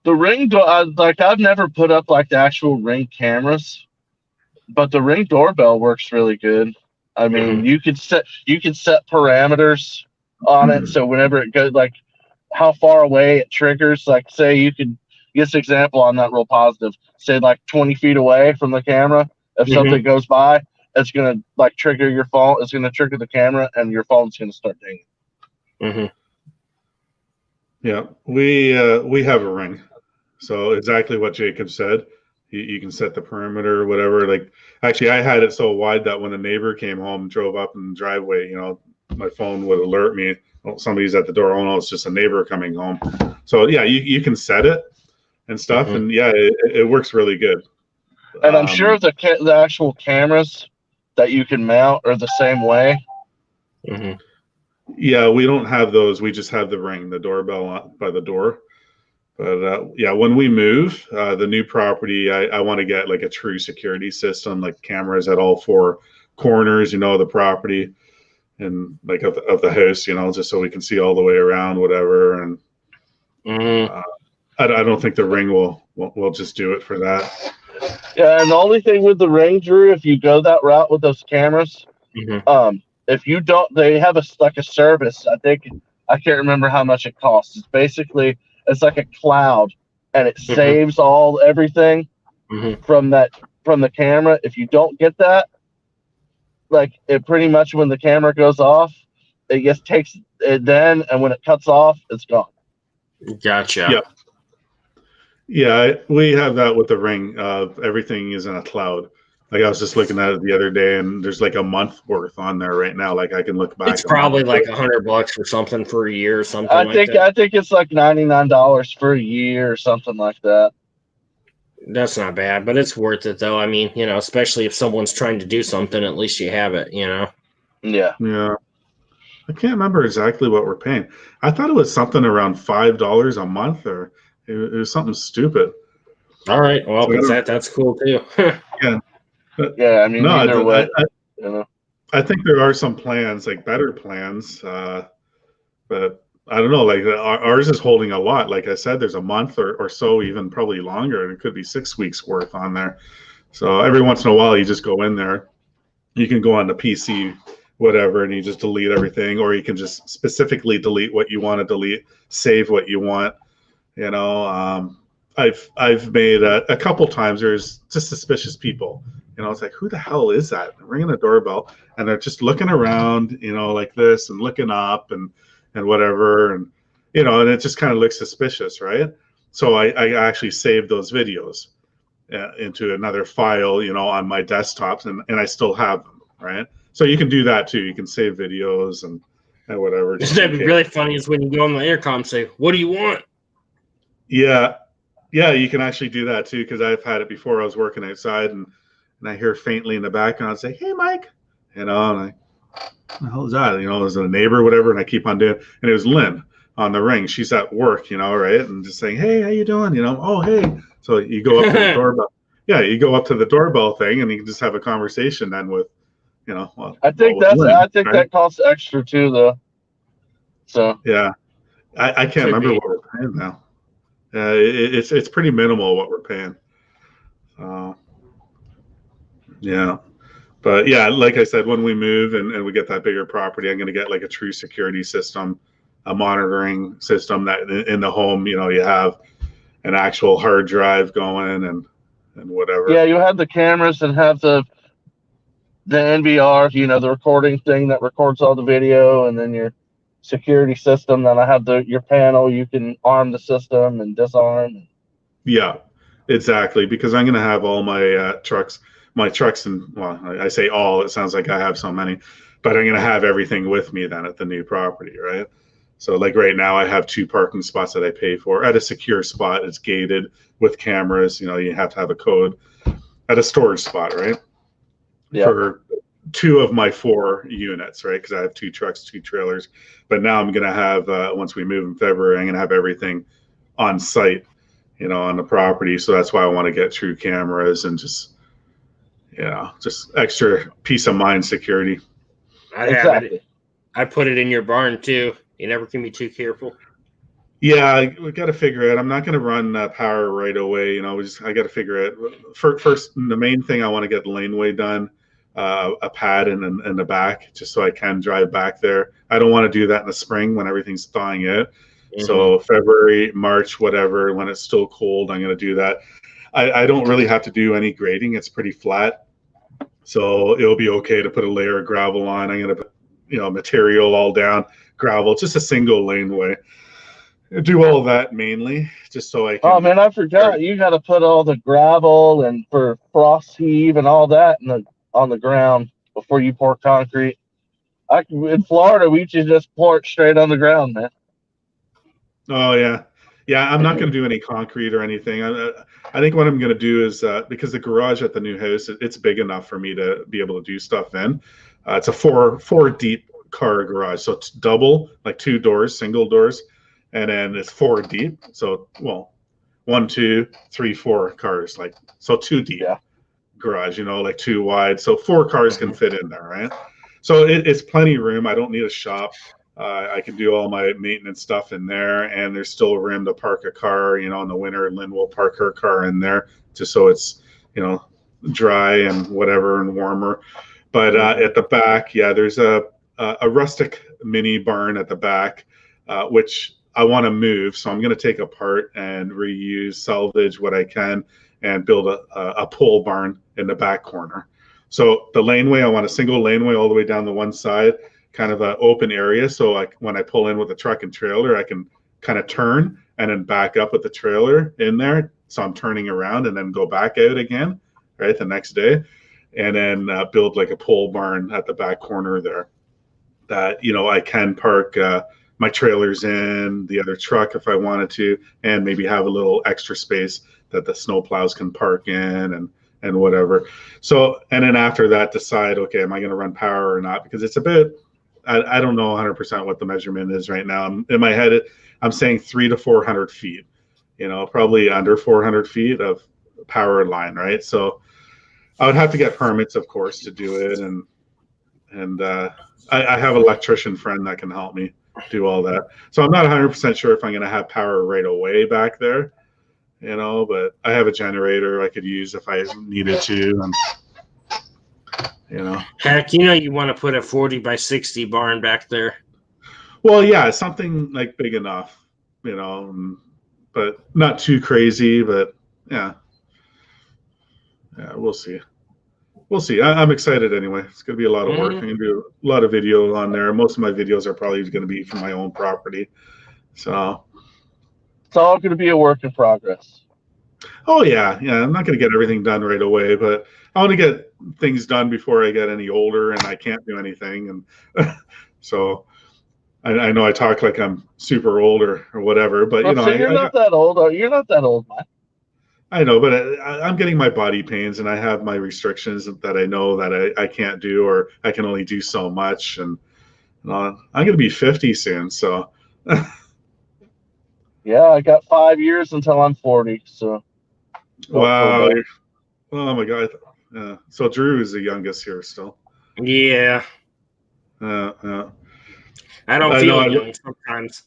The Ring I've never put up the actual Ring cameras, but the Ring doorbell works really good. I mean, you could set parameters on it, so whenever it goes how far away it triggers. Say you could just example on that real positive. Say 20 feet away from the camera. If something goes by, it's gonna trigger your phone. It's gonna trigger the camera, and your phone's gonna start dinging. Yeah, we have a Ring. So exactly what Jacob said. You can set the perimeter or whatever. Like actually, I had it so wide that when a neighbor came home, drove up in the driveway, my phone would alert me. Oh, somebody's at the door. Oh no, it's just a neighbor coming home. So yeah, you can set it and stuff, and yeah, it works really good. And I'm sure the actual cameras that you can mount are the same way. Mm-hmm. Yeah, we don't have those. We just have the Ring, the doorbell by the door. But yeah, when we move the new property, I want to get like a true security system, like cameras at all four corners, the property and like of the house, just so we can see all the way around, whatever. And I don't think the Ring will just do it for that. Yeah, and the only thing with the Ring, Drew, if you go that route with those cameras, if you don't, they have a service. I can't remember how much it costs. It's like a cloud, and it saves everything from the camera. If you don't get that, like it pretty much when the camera goes off, it just takes it then, and when it cuts off, it's gone. Gotcha. Yeah. Yeah, we have that with the Ring. Everything is in a cloud. Like I was just looking at it the other day, and there's like a month worth on there right now. Like I can look back. It's probably like $100 or something for a year or something. I think it's like $99 for a year or something like that. That's not bad, but it's worth it though. I mean, especially if someone's trying to do something, at least you have it. Yeah. Yeah. I can't remember exactly what we're paying. I thought it was something around $5 a month, or it was something stupid. All right. Well, so that's cool too. Yeah. Yeah, I mean, either way, I think there are some plans, like better plans, but I don't know. Like ours is holding a lot. Like I said, there's a month or so, even probably longer, and it could be 6 weeks worth on there. So every once in a while, you just go in there. You can go on the PC, whatever, and you just delete everything, or you can just specifically delete what you want to delete, save what you want. I've made a couple times. There's just suspicious people. It's like, who the hell is that? They're ringing the doorbell, and they're just looking around, like this, and looking up, and whatever, and and it just kind of looks suspicious, right? So I actually saved those videos into another file, on my desktops, and I still have them, right? So you can do that too. You can save videos and whatever. That'd be really funny is when you go on the intercom and say, "What do you want?" Yeah, you can actually do that too, because I've had it before. I was working outside, and I hear faintly in the background say, "Hey, Mike," and I, what the hell is that? Is it a neighbor or whatever? And I keep on doing, and it was Lynn on the Ring. She's at work, right? And just saying, "Hey, how you doing?" Oh, hey. So you go up to the doorbell. Yeah, you go up to the doorbell thing, and you can just have a conversation then with, well, I think Lynn, right? that costs extra too, though. So yeah, I can't remember what we're paying now. It's pretty minimal what we're paying. Yeah, but yeah, like I said, when we move and we get that bigger property, I'm going to get like a true security system, a monitoring system that in the home, you have an actual hard drive going and whatever. Yeah, you have the cameras and have the NVR, the recording thing that records all the video, and then your security system. Then I have your panel. You can arm the system and disarm. Yeah, exactly. Because I'm going to have all my trucks, and well, I say all. It sounds like I have so many, but I'm going to have everything with me then at the new property, right? So like right now, I have 2 parking spots that I pay for at a secure spot. It's gated with cameras. You have to have a code at a storage spot, right? Yeah. For 2 of my 4 units, right? Because I have 2 trucks, 2 trailers. But now I'm going to have, once we move in February, I'm going to have everything on site, on the property. So that's why I want to get true cameras and just extra peace of mind security. I have it. I put it in your barn too. You never can be too careful. Yeah, we got to figure it. I'm not going to run power right away. I got to figure it. First, the main thing, I want to get the laneway done, a pad in the back, just so I can drive back there. I don't want to do that in the spring when everything's thawing out. Mm-hmm. So February, March, whatever, when it's still cold, I'm going to do that. I don't really have to do any grading. It's pretty flat. So it'll be okay to put a layer of gravel on. I'm going to put, material all down, gravel, just a single laneway. do all of that mainly just so I can. Oh man, I forgot. You got to put all the gravel and for frost heave and all that on the ground before you pour concrete. In Florida, we just pour it straight on the ground, man. Oh yeah, yeah. I'm not going to do any concrete or anything. I think what I'm going to do is because the garage at the new house, it's big enough for me to be able to do stuff in. It's a four deep car garage, so it's double, like 2 doors, single doors, and then it's 4 deep. So well, 1, 2, 3, 4 cars, like so 2 deep garage. Like 2 wide, so 4 cars can fit in there, right? So it's plenty of room. I don't need a shop. I can do all my maintenance stuff in there, and there's still room to park a car. In the winter, Lynn will park her car in there just so it's dry and whatever and warmer. But at the back, there's a rustic mini barn at the back, which I want to move. So I'm going to take apart and reuse, salvage what I can, and build a pole barn in the back corner. So the laneway, I want a single laneway all the way down the one side, kind of an open area. So when I pull in with a truck and trailer, I can kind of turn and then back up with the trailer in there. So I'm turning around and then go back out again, right, the next day. And then build like a pole barn at the back corner there that, I can park my trailers in, the other truck if I wanted to, and maybe have a little extra space that the snow plows can park in and whatever. So, and then after that, decide, okay, am I going to run power or not? Because it's a bit, I don't know 100% what the measurement is right now. In my head, I'm saying 300 to 400 feet, probably under 400 feet of power line, right? So I would have to get permits, of course, to do it. And I have an electrician friend that can help me do all that. So I'm not 100% sure if I'm going to have power right away back there. But I have a generator I could use if I needed to, and Heck, you want to put a 40 by 60 barn back there. Well, yeah, something like big enough, but not too crazy. But yeah, we'll see. I'm excited anyway. It's gonna be a lot of work. I'm gonna do a lot of video on there. Most of my videos are probably gonna be from my own property, so. It's all going to be a work in progress. Oh yeah. I'm not going to get everything done right away, but I want to get things done before I get any older and I can't do anything. And so I know I talk like I'm super old or whatever, but so you're not that old. You're not that old, man. I know, but I'm getting my body pains and I have my restrictions that I know that I can't do, or I can only do so much. And I'm going to be 50 soon, so. Yeah, I got 5 years until I'm 40. So. Wow. Oh my God. So Drew is the youngest here still. Yeah. I don't feel young sometimes.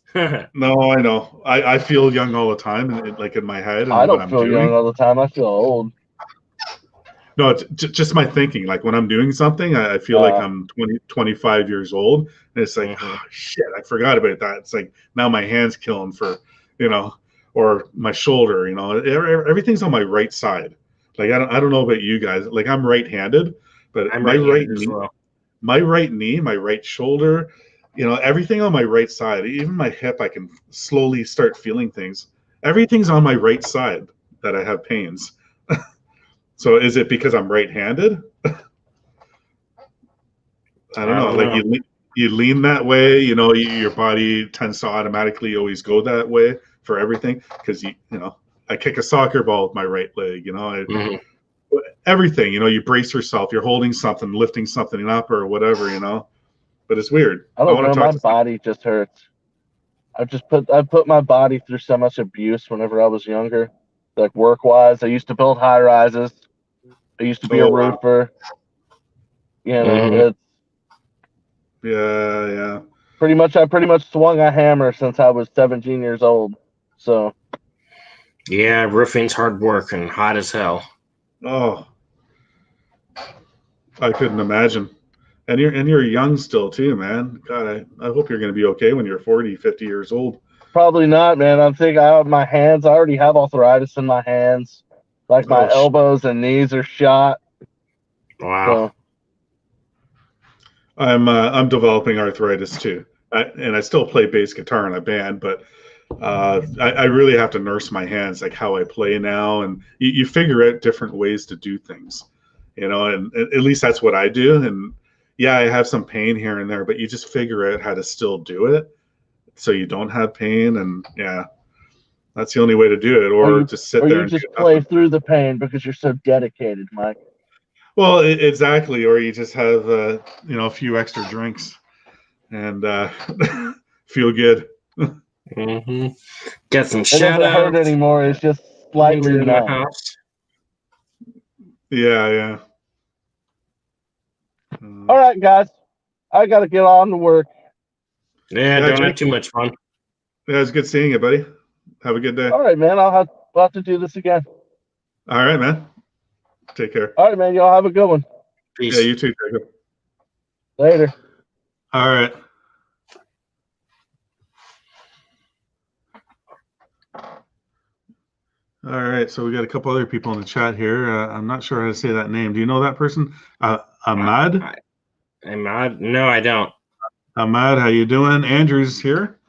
No, I know. I feel young all the time, like in my head. And I don't feel young all the time. I feel old. No, it's just my thinking. Like when I'm doing something, I feel like I'm 25 years old. And it's like, oh, shit, I forgot about that. It's like now my hand's killing for, or my shoulder, everything's on my right side. Like, I don't know about you guys. Like I'm right-handed, but my right knee, my right shoulder, everything on my right side, even my hip, I can slowly start feeling things. Everything's on my right side that I have pains. So is it because I'm right-handed? I don't know. Like you lean that way, your body tends to automatically always go that way for everything. Because I kick a soccer ball with my right leg. Everything. You brace yourself. You're holding something, lifting something up, or whatever. But it's weird. I don't know. My body just hurts. I put my body through so much abuse whenever I was younger, like work-wise. I used to build high-rises. I used to be a roofer. It's yeah. I pretty much swung a hammer since I was 17 years old. So. Yeah, roofing's hard work and hot as hell. Oh, I couldn't imagine. And you're young still too, man. God, I hope you're going to be okay when you're 40, 50 years old. Probably not, man. I'm thinking my hands. I already have arthritis in my hands. Like my elbows and knees are shot. Wow. So. I'm developing arthritis too, and I still play bass guitar in a band, but I really have to nurse my hands, like how I play now, and you figure out different ways to do things, and at least that's what I do. And yeah, I have some pain here and there, but you just figure out how to still do it so you don't have pain. And yeah, that's the only way to do it, or just sit or there you and just do play nothing. through the pain because you're so dedicated, Mike. Well, exactly, or you just have a few extra drinks and feel good. Mm-hmm. Get some It shout doesn't hurt outs. anymore. It's just slightly In the numb. house. Yeah. All right, guys, I got to get on to work. Yeah, Yeah, don't Jake. have too much fun. Yeah, it's good seeing you, buddy. Have a good day. All right, man. We'll have to do this again. All right, man. Take care. All right, man. Y'all have a good one. Peace. Yeah, you too, Jacob. Later. All right. All right, so we got a couple other people in the chat here. I'm not sure how to say that name. Do you know that person? Ahmad? Ahmad? No, I don't. Ahmad, how you doing? Andrew's here.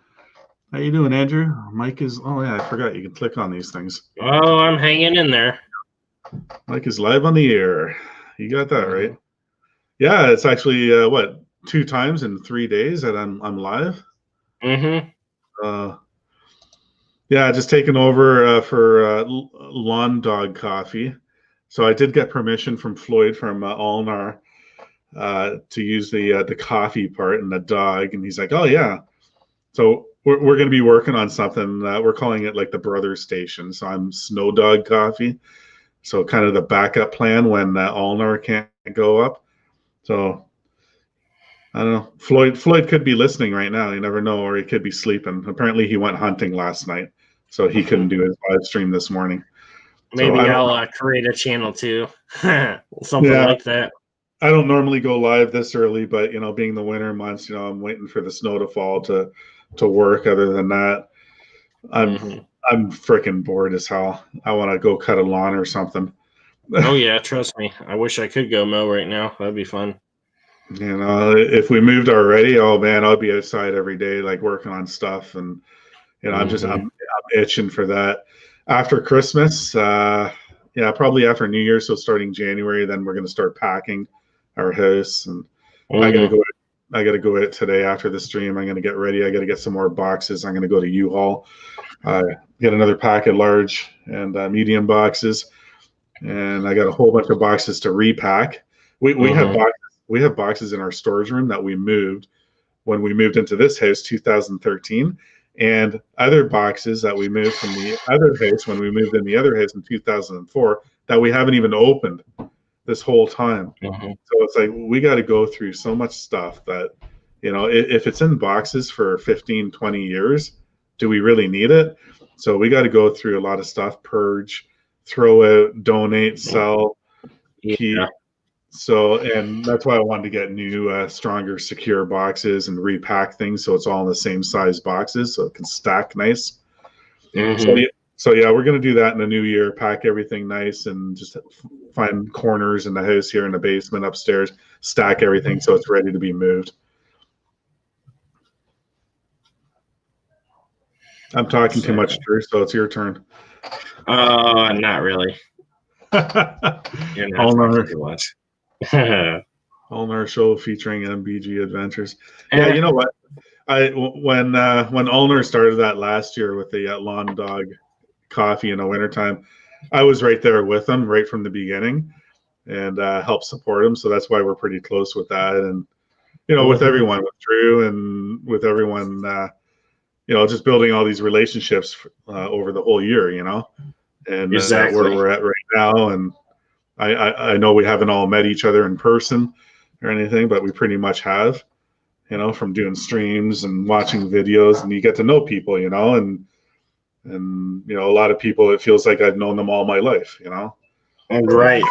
How you doing, Andrew? Mike is. Oh yeah, I forgot you can click on these things. Oh, I'm hanging in there. Mike is live on the air. You got that right. Yeah, it's actually 2 times in 3 days that I'm live. Mm-hmm. Yeah, just taking over for Lawn Dog Coffee. So I did get permission from Floyd from Allnar to use the coffee part and the dog, and he's like, "Oh yeah." So we're going to be working on something. We're calling it like the brother station. So I'm Snow Dog Coffee. So kind of the backup plan when Allnar can't go up. So I don't know. Floyd could be listening right now. You never know, or he could be sleeping. Apparently, he went hunting last night, so he couldn't do his live stream this morning. Maybe So I'll create a channel too, something like that. I don't normally go live this early, but being the winter months, I'm waiting for the snow to fall to work. Other than that, I'm freaking bored as hell. I want to go cut a lawn or something. Oh yeah, trust me. I wish I could go mow right now. That'd be fun. If we moved already, oh man, I'll be outside every day, like working on stuff, and I'm itching for that. After Christmas, probably after New Year, so starting January, then we're gonna start packing our house, and I gotta go out today after the stream. I'm gonna get ready. I gotta get some more boxes. I'm gonna go to U-Haul, get another pack of large and medium boxes, and I got a whole bunch of boxes to repack. We have boxes in our storage room that we moved when we moved into this house 2013, and other boxes that we moved from the other house when we moved in the other house in 2004 that we haven't even opened this whole time. So it's like we got to go through so much stuff that, if it's in boxes for 15, 20 years, do we really need it? So we got to go through a lot of stuff, purge, throw out, donate, sell, keep. So, and that's why I wanted to get new, stronger, secure boxes and repack things so it's all in the same size boxes so it can stack nice. So yeah, we're going to do that in the new year, pack everything nice and just find corners in the house here in the basement, upstairs, stack everything so it's ready to be moved. I'm talking too much, Drew, so it's your turn. Not really. You're not talking too much. Allnar show featuring MBG Adventures. Yeah, you know what? When Allnar started that last year with the Lawn Dog Coffee in the wintertime, I was right there with him right from the beginning and helped support him. So that's why we're pretty close with that. And with everyone, with Drew and with everyone, just building all these relationships over the whole year, and where we're at right now. And I know we haven't all met each other in person or anything, but we pretty much have, from doing streams and watching videos, and you get to know people, and a lot of people, it feels like I've known them all my life, Right.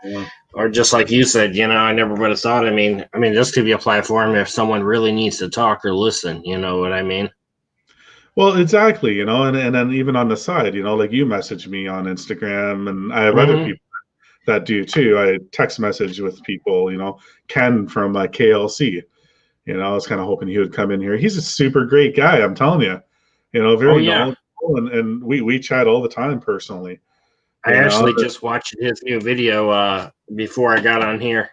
Yeah. Or just like you said, I never would have thought. I mean, this could be a platform if someone really needs to talk or listen. You know what I mean? Well, exactly, and then even on the side, like you message me on Instagram, and I have other people that do too. I text message with people, Ken from KLC. I was kind of hoping he would come in here. He's a super great guy, I'm telling you. very Oh, yeah. knowledgeable, and we chat all the time personally. I You know? actually just watched his new video before I got on here.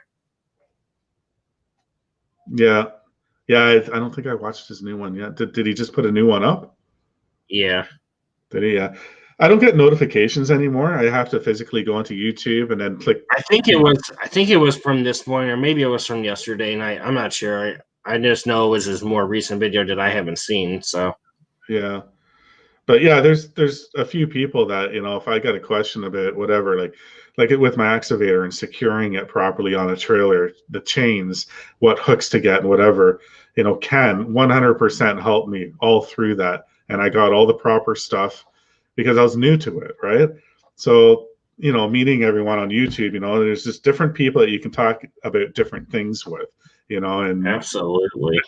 Yeah, yeah. I don't think I watched his new one yet. Did he just put a new one up? Yeah. Did he? Yeah. I don't get notifications anymore. I have to physically go onto YouTube and then click. I think it was from this morning, or maybe it was from yesterday night. I'm not sure. I just know it was his more recent video that I haven't seen. So Yeah. But yeah, there's a few people that, if I got a question about whatever, like it with my excavator and securing it properly on a trailer, the chains, what hooks to get and whatever, can 100% help me all through that. And I got all the proper stuff because I was new to it, right? So, meeting everyone on YouTube, there's just different people that you can talk about different things with, and absolutely.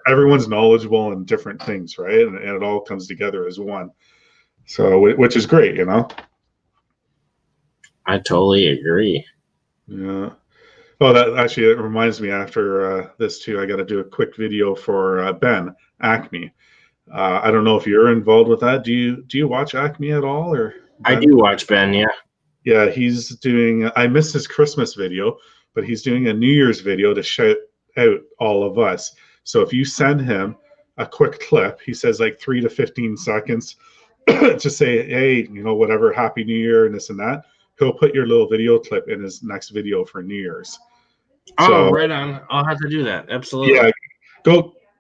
everyone's knowledgeable in different things, right? And it all comes together as one. So, which is great, I totally agree. Yeah. Oh, that actually, it reminds me after this too, I got to do a quick video for Ben Acme. I don't know if you're involved with that. Do you watch Acme at all, or I Ben? do watch Ben, yeah. Yeah, he's doing. I missed his Christmas video, but he's doing a New Year's video to shout out all of us. So if you send him a quick clip, he says like 3 to 15 seconds, to say, hey, whatever, Happy New Year and this and that. He'll put your little video clip in his next video for New Year's. Oh, right on. I'll have to do that. Absolutely. Yeah,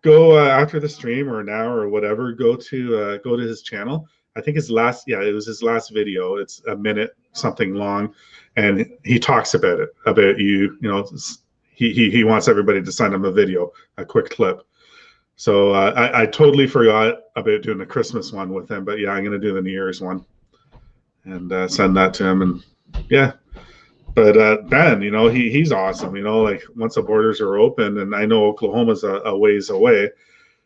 go after the stream or now or whatever. Go to his channel. I think it was his last video. It's a minute something long, and he talks about it, about you. He wants everybody to send him a video, a quick clip. So I totally forgot about doing the Christmas one with him, but yeah, I'm gonna do the New Year's one and send that to him. And yeah, but Ben, he's awesome. Like once the borders are open, and I know Oklahoma's a ways away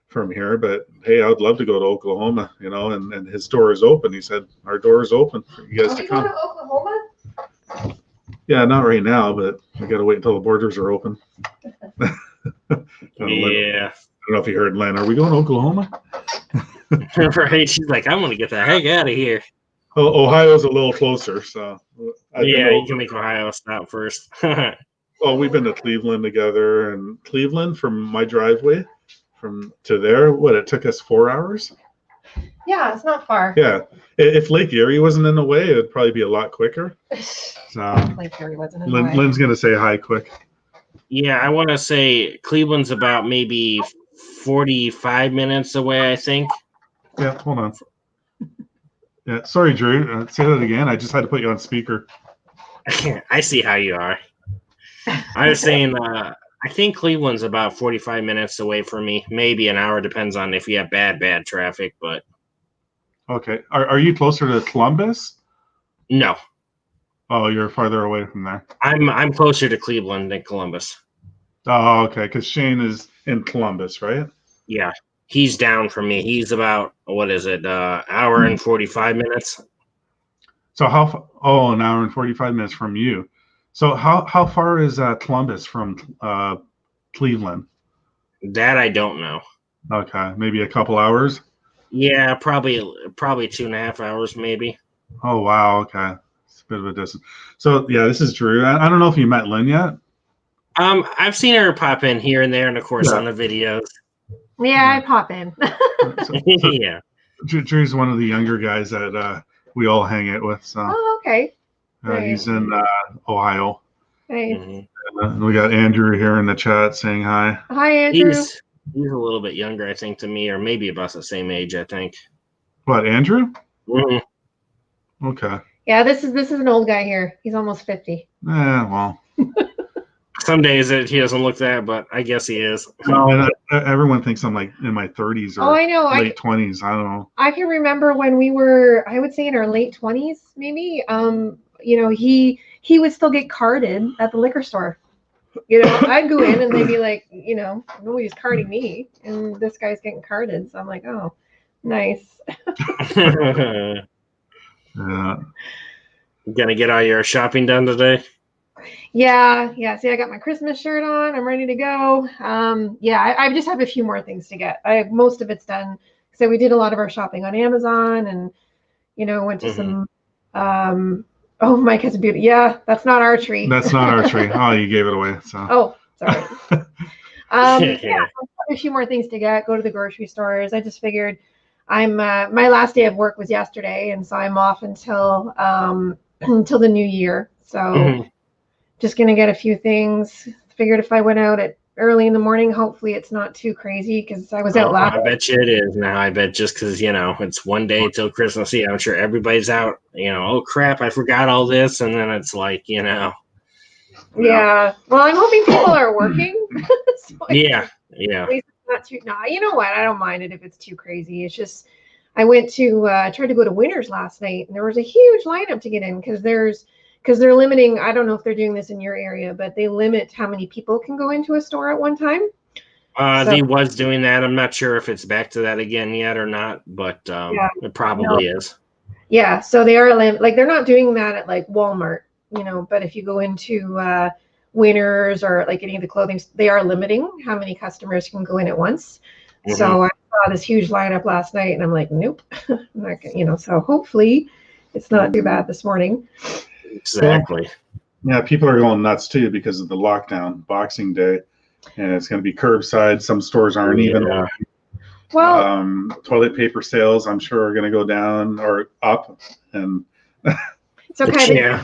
from here, but hey, I would love to go to Oklahoma, and his door is open. He said, our door is open for you guys to come. Go to Oklahoma? Yeah, not right now, but we got to wait until the borders are open. Yeah. I don't know if you heard Len. Are we going to Oklahoma? Right. She's like, I want to get the heck out of here. Oh, Ohio's a little closer, so. You can make Ohio stop first. Well, we've been to Cleveland together, and Cleveland from my driveway to there, it took us 4 hours? Yeah, it's not far. Yeah. If Lake Erie wasn't in the way, it would probably be a lot quicker. So, Lake Erie wasn't in the way. Lynn's going to say hi quick. Yeah, I want to say Cleveland's about maybe 45 minutes away, I think. Yeah, hold on. Yeah, sorry, Drew. Say that again. I just had to put you on speaker. I see how you are. I was saying, I think Cleveland's about 45 minutes away from me. Maybe an hour, depends on if you have bad traffic. But okay, are you closer to Columbus? No. Oh, you're farther away from there. I'm closer to Cleveland than Columbus. Oh, okay, because Shane is in Columbus, right? Yeah, he's down from me. He's about hour and 45 minutes. So an hour and 45 minutes from you. So how far is Columbus from Cleveland? That I don't know. Okay, maybe a couple hours. Yeah, probably 2.5 hours, maybe. Oh wow, okay, it's a bit of a distance. So yeah, this is Drew. I don't know if you met Lynn yet. I've seen her pop in here and there, and of course on the videos. Yeah, I pop in. Yeah. Drew's one of the younger guys that we all hang out with. So. Oh, okay. He's in Ohio. Hey. Mm-hmm. And we got Andrew here in the chat saying hi. Hi, Andrew. He's a little bit younger, I think, to me, or maybe about the same age, I think. What, Andrew? Mm-hmm. Okay. Yeah, this is an old guy here. He's almost 50. Well. Some days he doesn't look that, but I guess he is. No, everyone thinks I'm like in my 30s or I know. late 20s. I don't know. I can remember when we were, I would say in our late 20s, maybe. He would still get carded at the liquor store. I'd go in and they'd be like, nobody's carding me, and this guy's getting carded. So I'm like, oh, nice. Yeah. Gonna get all your shopping done today? Yeah. See, I got my Christmas shirt on. I'm ready to go. I just have a few more things to get. Most of it's done. So we did a lot of our shopping on Amazon, and went to Mhm. some. Oh, Mike has a beauty. Yeah, that's not our tree. That's not our tree. Oh, you gave it away. So. Oh, sorry. Yeah, a few more things to get. Go to the grocery stores. I just figured my last day of work was yesterday, and so I'm off until until the new year. So Mhm. just gonna get a few things. Figured if I went out at early in the morning, hopefully it's not too crazy because I was out Oh, last. I bet you it is now. I bet just because it's one day till Christmas Eve. I'm sure everybody's out. Oh crap, I forgot all this, and then it's like Yeah. Well, I'm hoping people are working. So yeah. at least it's not too. No, you know what? I don't mind it if it's too crazy. It's just I went to tried to go to Winners last night, and there was a huge lineup to get in because they're limiting. I don't know if they're doing this in your area, but they limit how many people can go into a store at one time. So They was doing that. I'm not sure if it's back to that again yet or not, but yeah, it probably is. yeah. So they are like they're not doing that at like Walmart, but if you go into Winners or like any of the clothing, they are limiting how many customers can go in at once. Mhm. So I saw this huge lineup last night, and I'm like, nope, I'm not gonna, so hopefully it's not too bad this morning. Exactly. Yeah, people are going nuts too because of the lockdown, Boxing Day, and it's going to be curbside. Some stores aren't even. Yeah. Well, Toilet paper sales, I'm sure, are going to go down or up. And so kind of Yeah.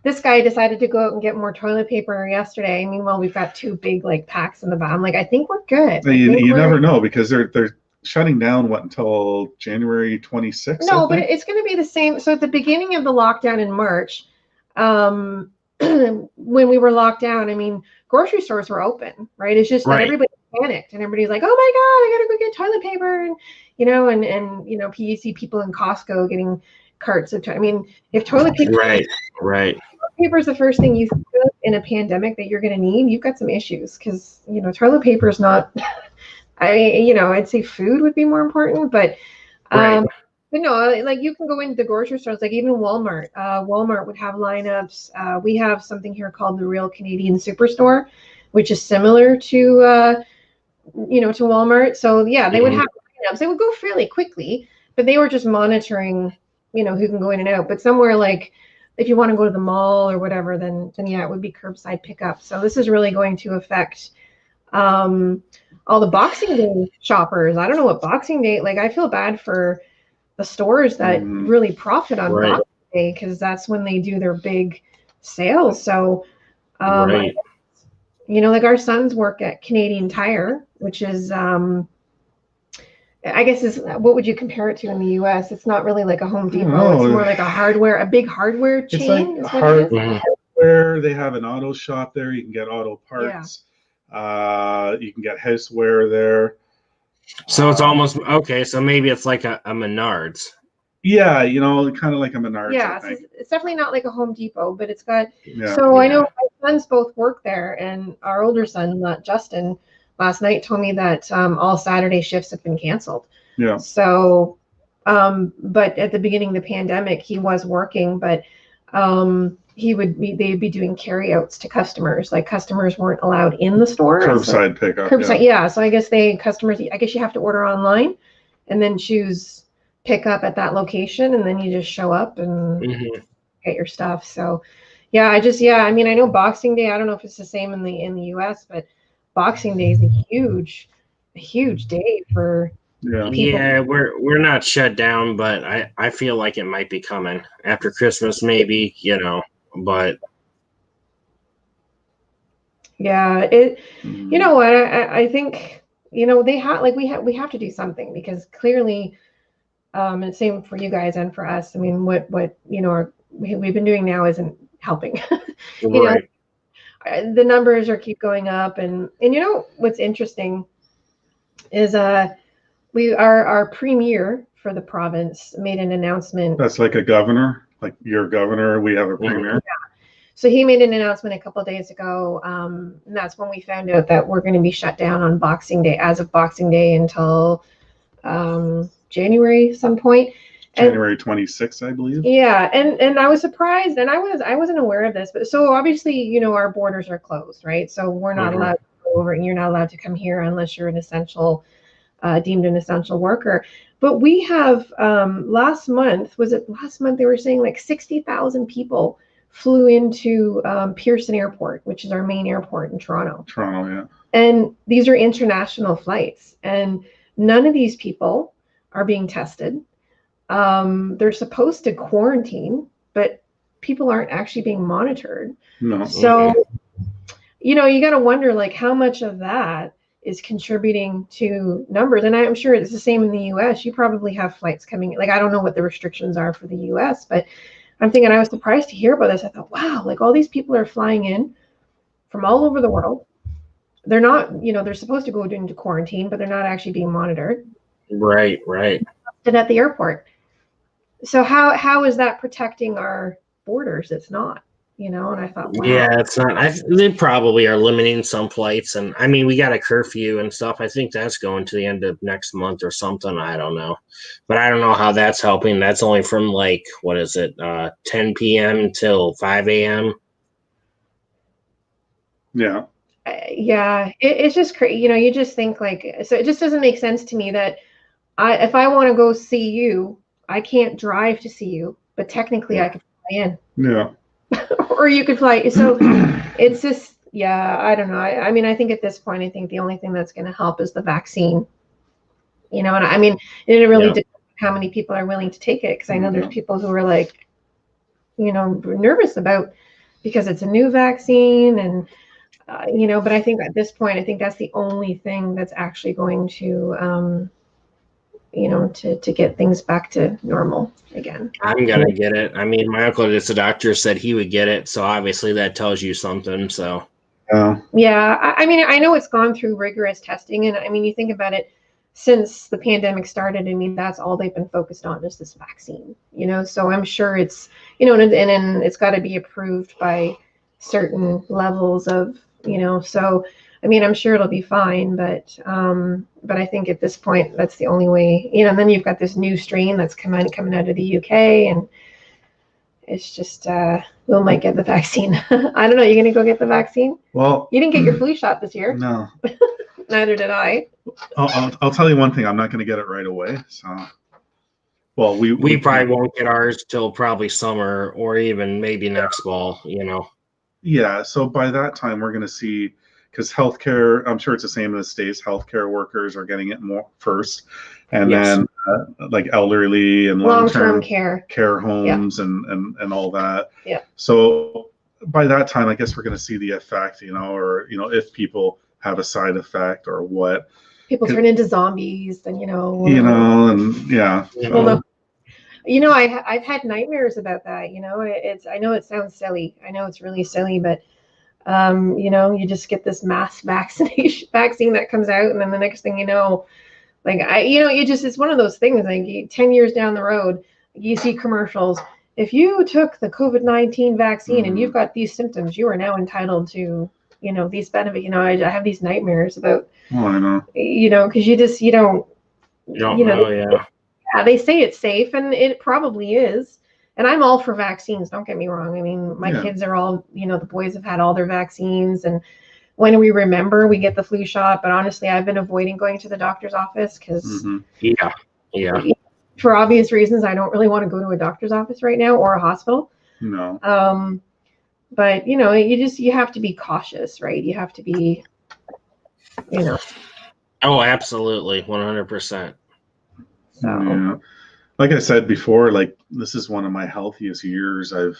this guy decided to go out and get more toilet paper yesterday. Meanwhile, we've got 2 big like packs in the back. I'm like, I think we're good. I think you we're- never know because they're shutting down until January 26th. No, but it's going to be the same. So at the beginning of the lockdown in March, when we were locked down, I mean, grocery stores were open, right? It's just that Right. everybody panicked and everybody's like, oh my God, I gotta go get toilet paper. And you see people in Costco getting carts of I mean, if toilet paper Right. is the first thing you think of in a pandemic that you're going to need, you've got some issues because, toilet paper is not, I'd say food would be more important, but Right. but no, like you can go into the grocery stores, like even Walmart. Walmart would have lineups. We have something here called the Real Canadian Superstore, which is similar to to Walmart. So yeah, they would have lineups. They would go fairly quickly, but they were just monitoring, who can go in and out. But somewhere like if you want to go to the mall or whatever, then yeah, it would be curbside pickup. So this is really going to affect all the Boxing Day shoppers. I don't know what Boxing Day, like I feel bad for the stores that really profit on Right. Boxing Day because that's when they do their big sales. So, Right. like our sons work at Canadian Tire, which is, I guess is what would you compare it to in the U.S.? It's not really like a Home Depot. It's more like a big hardware chain. It's is like what it is. hardware. They have an auto shop there. You can get auto parts. You can get houseware there. So it's almost okay. So maybe it's like a Menards. Yeah, kind of like a Menards. Yeah, I think. it's definitely not like a Home Depot, but it's got. Yeah. So I know my sons both work there, and our older son, Justin, last night told me that all Saturday shifts have been canceled. Yeah. So, but at the beginning of the pandemic, he was working, but they'd be doing carryouts to customers. Like customers weren't allowed in the store. Curbside pickup. Curbside, yeah. So I guess I guess you have to order online, and then choose pick up at that location, and then you just show up and get your stuff. So yeah, I mean, I know Boxing Day, I don't know if it's the same in the US, but Boxing Day is a huge day for people. Yeah, we're not shut down, but I feel like it might be coming after Christmas, maybe, but yeah, you know what, I think they have like we have to do something because clearly and same for you guys and for us. I mean, what we've been doing now isn't helping. right. The numbers keep going up, and what's interesting is our premier for the province made an announcement. That's like a governor, like your governor. We have a premier. Yeah. So he made an announcement a couple of days ago, and that's when we found out that we're going to be shut down on Boxing Day, as of Boxing Day until January some point. January 26th, I believe. Yeah, and I was surprised, and I wasn't aware of this, but so obviously, our borders are closed, right? So we're not allowed to go over, and you're not allowed to come here unless you're an essential deemed an essential worker. But we have last month they were saying like 60,000 people flew into Pearson Airport, which is our main airport in Toronto. Toronto, yeah. And these are international flights, and none of these people are being tested. They're supposed to quarantine, but people aren't actually being monitored. No. So, you got to wonder like how much of that is contributing to numbers. And I'm sure it's the same in the US. You probably have flights coming. Like, I don't know what the restrictions are for the US, but I'm thinking I was surprised to hear about this. I thought, wow, like all these people are flying in from all over the world. They're not, they're supposed to go into quarantine, but they're not actually being monitored. Right. And at the airport. So how is that protecting our borders? It's not, and I thought, wow. Yeah, it's not. They probably are limiting some flights, and I mean, we got a curfew and stuff. I think that's going to the end of next month or something. I don't know, but I don't know how that's helping. That's only from like 10 p.m. till 5 a.m. Yeah. Yeah, it's just crazy. You just think like, so it just doesn't make sense to me that if I want to go see you, I can't drive to see you, but technically I could fly in. Yeah. Or you could fly. So it's just, yeah, I don't know. I mean, I think at this point, I think the only thing that's going to help is the vaccine. And I mean, it really depends how many people are willing to take it. Because I know there's people who are like, nervous about, because it's a new vaccine and, but I think at this point, I think that's the only thing that's actually going to, to get things back to normal again. I'm gonna get it. I mean, my uncle that's a doctor said he would get it, so obviously that tells you something. So yeah, I mean, I know it's gone through rigorous testing, and I mean, you think about it, since the pandemic started, I mean, that's all they've been focused on is this vaccine. So I'm sure it's, and it's got to be approved by certain levels of, so I mean, I'm sure it'll be fine, but I think at this point, that's the only way, and then you've got this new strain that's coming out of the UK, and it's just, we might get the vaccine. I don't know. You're going to go get the vaccine? Well, you didn't get your flu shot this year. No. Neither did I. I'll tell you one thing. I'm not going to get it right away. So, well, we probably won't get ours till probably summer or even maybe next fall, Yeah. So by that time, we're going to see, because healthcare, I'm sure it's the same in the States, healthcare workers are getting it more first. And then like elderly and long-term care homes and all that. Yeah. So by that time, I guess we're going to see the effect, or, if people have a side effect or what. People turn into zombies and, and yeah. Well, no. I've had nightmares about that. I know it sounds silly. I know it's really silly, but you just get this mass vaccine that comes out, and then the next thing you know, like it's one of those things. Like 10 years down the road, you see commercials. If you took the COVID-19 vaccine and you've got these symptoms, you are now entitled to, these benefits. I have these nightmares about. Oh, I know. Because you don't know. Yeah. They say it's safe, and it probably is. And I'm all for vaccines. Don't get me wrong. I mean, my kids are all, the boys have had all their vaccines. And when we remember, we get the flu shot. But honestly, I've been avoiding going to the doctor's office because, for obvious reasons, I don't really want to go to a doctor's office right now or a hospital. No. But you have to be cautious, right? You have to be, Oh, absolutely, 100%. So. Yeah. Like I said before, like this is one of my healthiest years I've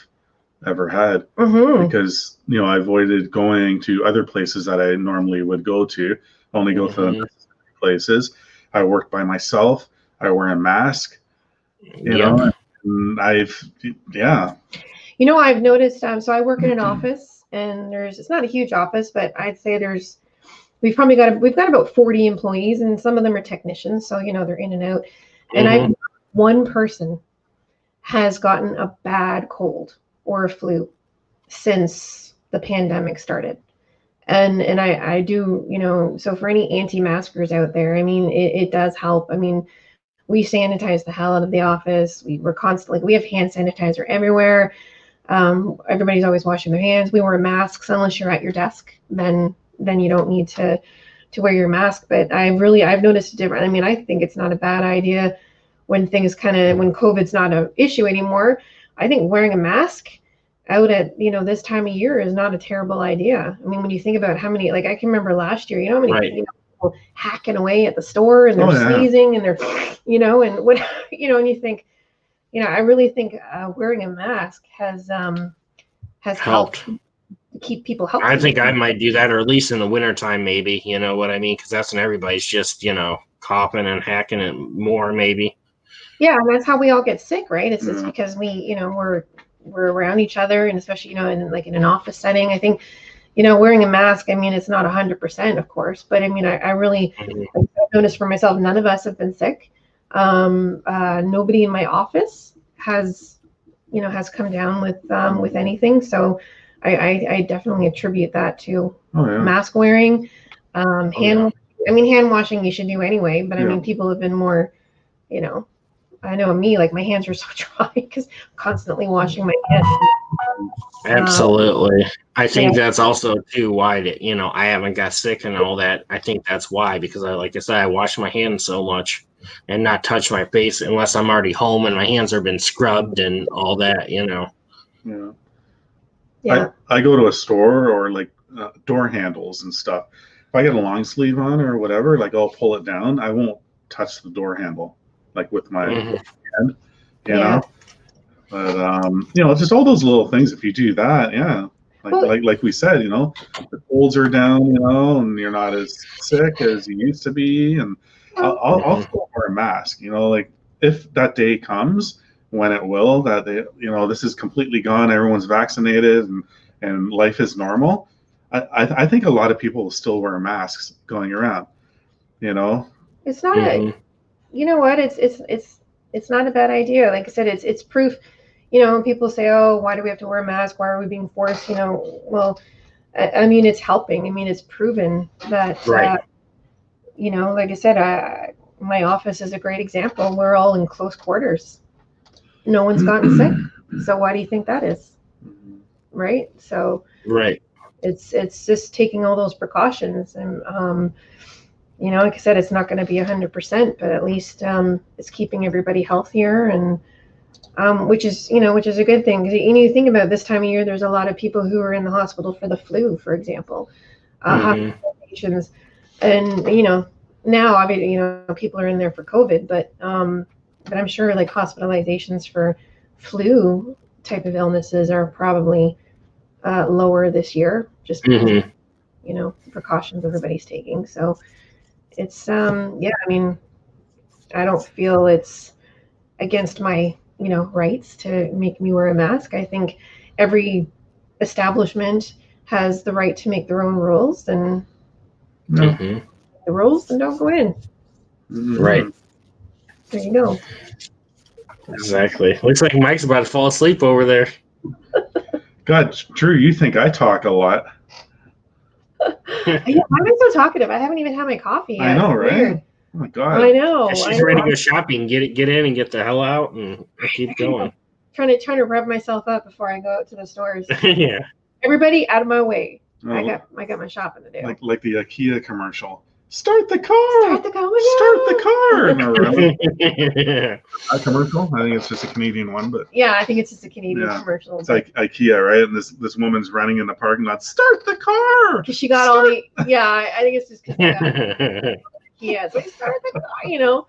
ever had because, I avoided going to other places that I normally would go to, only go to the places. I work by myself. I wear a mask, and I've noticed, so I work in an office, and it's not a huge office, but I'd say we've got about 40 employees, and some of them are technicians. So, they're in and out. And one person has gotten a bad cold or a flu since the pandemic started. And I do, so for any anti-maskers out there, I mean, it does help. I mean, we sanitize the hell out of the office. We have hand sanitizer everywhere. Everybody's always washing their hands. We wear masks unless you're at your desk. Then you don't need to to wear your mask. But I've noticed a difference. I mean, I think it's not a bad idea when when COVID's not an issue anymore. I think wearing a mask out at, this time of year is not a terrible idea. I mean, when you think about how many, like I can remember last year, how many Right. people hacking away at the store and they're sneezing and they're, and what, and you think, I really think wearing a mask has helped keep people healthy. I think I might do that, or at least in the wintertime, maybe, you know what I mean? Because that's when everybody's just, coughing and hacking it more, maybe. Yeah, and that's how we all get sick, right? It's just because we're around each other, and especially, in an office setting. I think, wearing a mask, I mean, it's not 100%, of course, but I mean, I really I've noticed for myself, none of us have been sick. Nobody in my office has come down with anything. So I definitely attribute that to mask wearing, hand washing you should do anyway, but I mean, people have been more, I know me, like my hands are so dry because I'm constantly washing my hands. Absolutely. I think that's also too why I haven't got sick and all that. I think that's why, because like I said, I wash my hands so much and not touch my face unless I'm already home and my hands have been scrubbed and all that, Yeah. I go to a store or like door handles and stuff. If I get a long sleeve on or whatever, like I'll pull it down. I won't touch the door handle like with my hand, know. But just all those little things. If you do that, like we said, the colds are down, and you're not as sick as you used to be. And I'll still wear a mask. Like if that day comes when it will, that they, this is completely gone, everyone's vaccinated, and life is normal. I think a lot of people will still wear masks going around. It's not a, it's not a bad idea. Like I said, it's proof. When people say, "Oh, why do we have to wear a mask? Why are we being forced?" Well, I mean, it's helping. I mean, it's proven that. Right. Like I said, my office is a great example. We're all in close quarters. No one's gotten sick. So why do you think that is? Right. So. Right. It's just taking all those precautions, and like I said, it's not going to be 100%, but at least it's keeping everybody healthier, and which is a good thing, because you think about this time of year, there's a lot of people who are in the hospital for the flu, for example, hospitalizations, and now obviously people are in there for COVID, but I'm sure like hospitalizations for flu type of illnesses are probably lower this year, just because precautions everybody's taking. So it's I mean, I don't feel it's against my rights to make me wear a mask. I think every establishment has the right to make their own rules, and the rules, and don't go in. Right. There you go. Exactly. Looks like Mike's about to fall asleep over there. God, Drew, you think I talk a lot? I've been so talkative. I haven't even had my coffee yet. I know, right? Weird. Oh my God. I know. She's ready to go shopping. Get in and get the hell out and keep going. Trying to rev myself up before I go out to the stores. Yeah. Everybody out of my way. Oh, I got my shopping to do. Like the IKEA commercial. Start the car. Start the car. Start the car. Yeah. A commercial. I think it's just a Canadian one, but yeah, I think it's just a Canadian commercial. It's like IKEA, right? And this woman's running in the parking lot. Start the car. Because she got all the I think it's just because she got it's like start the car.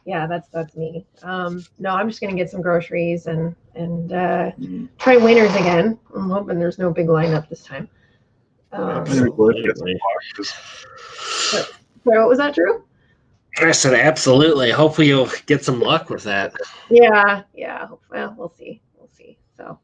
Yeah, that's me. No, I'm just gonna get some groceries and try Winners again. I'm hoping there's no big lineup this time. So what was that, Drew? I said absolutely. Hopefully you'll get some luck with that. Yeah. Well, we'll see. So,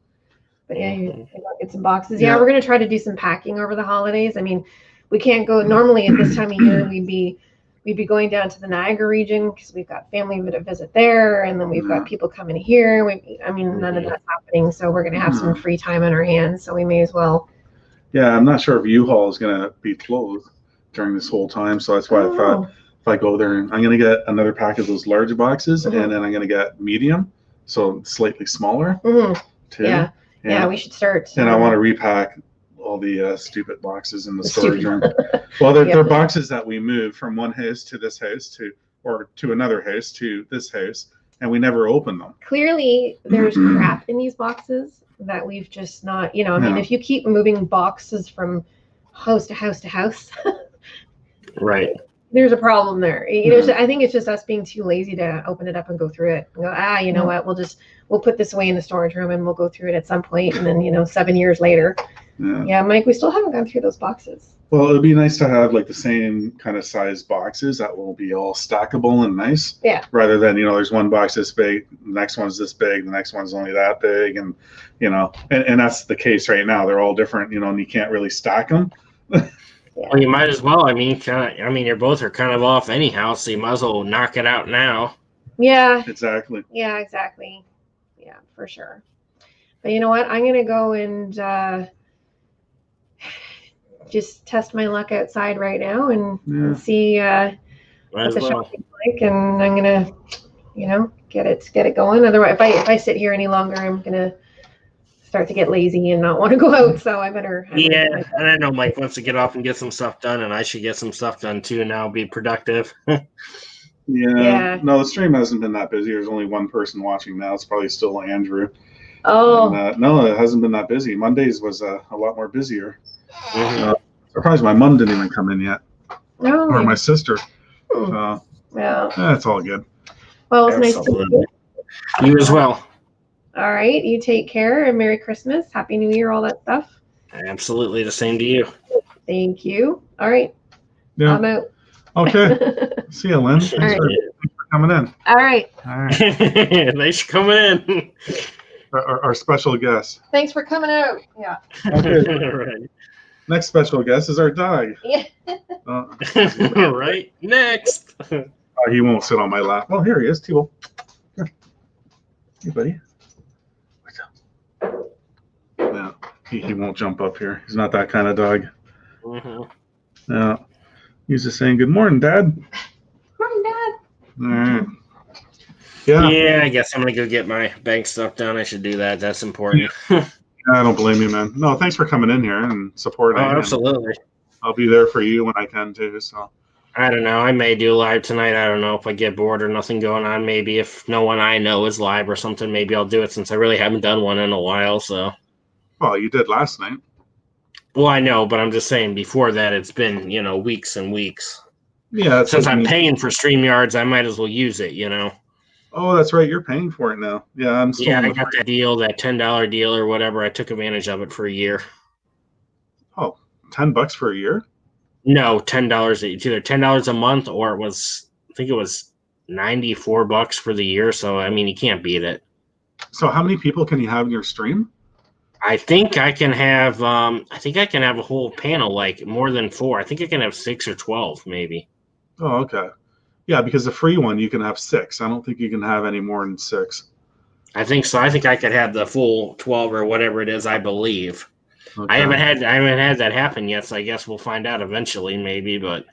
but yeah, you get some boxes. Yeah, we're gonna try to do some packing over the holidays. I mean, we can't go normally at this time of year. We'd be going down to the Niagara region because we've got family that visit there, and then we've got people coming here. None of that's happening, so we're gonna have some free time on our hands. So we may as well. Yeah, I'm not sure if U-Haul is gonna be closed during this whole time, so that's why I thought if I go there, I'm going to get another pack of those large boxes, and then I'm going to get medium, so slightly smaller. Too. Yeah, we should start. And I want to repack all the stupid boxes in the The storage stupid- room. Well, they're Yep. boxes that we moved from one house to this house or to another house to this house, and we never opened them. Clearly, there's crap in these boxes that we've just not, I mean, Yeah. if you keep moving boxes from house to house to house, Right. there's a problem there. Yeah. So I think it's just us being too lazy to open it up and go through it. And go, you know what? We'll put this away in the storage room and we'll go through it at some point. And then, 7 years later, Yeah. yeah, Mike, we still haven't gone through those boxes. Well, it'd be nice to have like the same kind of size boxes that will be all stackable and nice. Yeah. Rather than, there's one box this big, the next one's this big, the next one's only that big. And, and that's the case right now. They're all different, and you can't really stack them. Well, you might as well. I mean, you both are kind of off anyhow, so you might as well knock it out now. Yeah. Exactly. Yeah, exactly. Yeah, for sure. But you know what? I'm going to go and just test my luck outside right now and Yeah. see Might what as the well. shopping's like. And I'm going to, get it going. Otherwise, if I sit here any longer, I'm going to start to get lazy and not want to go out. So I better. Yeah, and I know Mike wants to get off and get some stuff done, and I should get some stuff done too, and I'll be productive. Yeah. No, the stream hasn't been that busy. There's only one person watching now. It's probably still Andrew. Oh, And, no, it hasn't been that busy. Mondays was a lot more busier. Mhm. Surprised my mom didn't even come in yet, no. or my sister. Yeah. It's all good. Well, it was nice to meet Absolutely. you. You as well. All right. You take care and Merry Christmas, Happy New Year, all that stuff. Absolutely the same to you. Thank you. All right. Yeah. I'm out. Okay. See you, Lynn. Thanks All right. for coming in. All right. All right. Thanks for coming in. Our special guest. Thanks for coming out. Yeah. Okay. Right. Next special guest is our dog. Yeah. Right. Next. He won't sit on my lap. Well, here he is, T-Ball. Here. Hey, buddy. What's up? Yeah, he won't jump up here. He's not that kind of dog. Mhm. Yeah. He's just saying, good morning, Dad. Morning, Dad. All right. Yeah. Yeah, I guess I'm gonna go get my bank stuff done. I should do that. That's important. I don't blame you, man. No, thanks for coming in here and supporting. Oh, and absolutely. I'll be there for you when I can too. So. I don't know. I may do live tonight. I don't know if I get bored or nothing going on. Maybe if no one I know is live or something, maybe I'll do it since I really haven't done one in a while. So. Well, you did last night. Well, I know, but I'm just saying. Before that, it's been weeks and weeks. Yeah. That's Since what I'm you- paying for StreamYards, I might as well use it. Oh, that's right. You're paying for it now. Yeah, I'm still. Yeah, on I the got that deal, that $10 deal or whatever. I took advantage of it for a year. Oh, $10 for a year. No, $10. It's either $10 a month or I think it was $94 for the year. So I mean, you can't beat it. So how many people can you have in your stream? I think I can have. A whole panel, like more than 4. I think I can have 6 or 12, maybe. Oh, okay. Yeah, because the free one you can have 6. I don't think you can have any more than 6. I think so. I think I could have the full 12 or whatever it is. I believe. Okay. I haven't had that happen yet, so I guess we'll find out eventually, maybe. But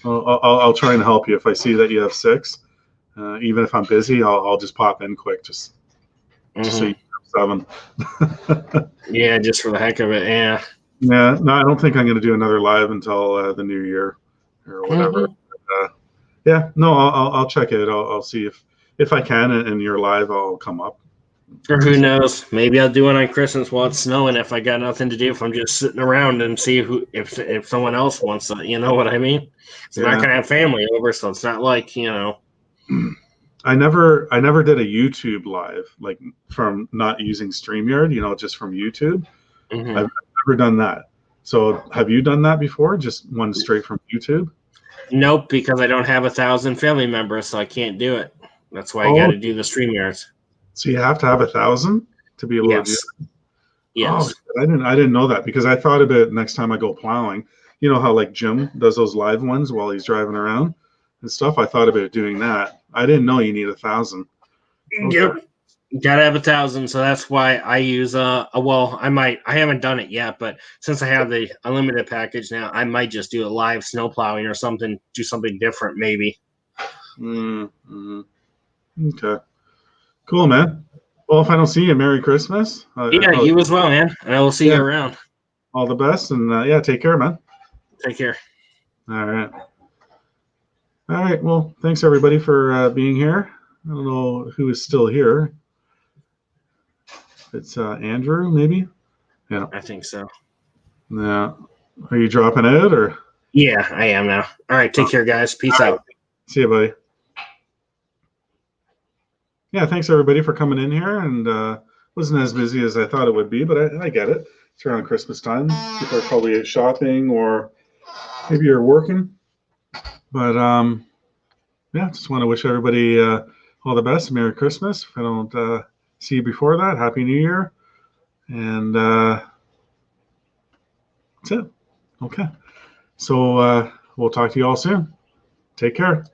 Well, I'll try and help you if I see that you have 6. Even if I'm busy, I'll just pop in quick, just so you have 7. yeah, just for the heck of it, yeah. Yeah, no, I don't think I'm going to do another live until the new year or whatever. Yeah, no, I'll check it. I'll see if I can, and you're live, I'll come up. Or who knows? Maybe I'll do it on Christmas while it's snowing. If I got nothing to do, if I'm just sitting around and see if someone else wants to, you know what I mean? So I'm not gonna have family over, so it's not like I never did a YouTube live, like from not using StreamYard, just from YouTube. Mhm. I've never done that. So have you done that before? Just one straight from YouTube? Nope, because I don't have 1,000 family members, so I can't do it. That's why I got to do the StreamYards. So you have to have 1,000 to be able to do Yes. it? Yes. Oh, I didn't know that, because I thought of it next time I go plowing. You know how like Jim does those live ones while he's driving around and stuff? I thought about doing that. I didn't know you need 1,000. Yep. Gotta have 1,000, so that's why I use I haven't done it yet, but since I have the unlimited package now, I might just do a live snow plowing or something, do something different maybe. Mm-hmm. Okay. Cool, man. Well, if I don't see you, Merry Christmas. Yeah, you as well, man. And I will see you around. All the best, and yeah, take care, man. Take care. All right. All right. Well, thanks everybody for being here. I don't know who is still here. It's Andrew, maybe. Yeah. I think so. Yeah. Are you dropping out or? Yeah, I am now. All right. Take care, guys. Peace out. See you, buddy. Yeah, thanks everybody for coming in here, and wasn't as busy as I thought it would be, but I get it. It's around Christmas time. People are probably out shopping, or maybe you're working. But yeah, just want to wish everybody all the best. Merry Christmas. If I don't see you before that, Happy New Year. And that's it. Okay. So we'll talk to you all soon. Take care.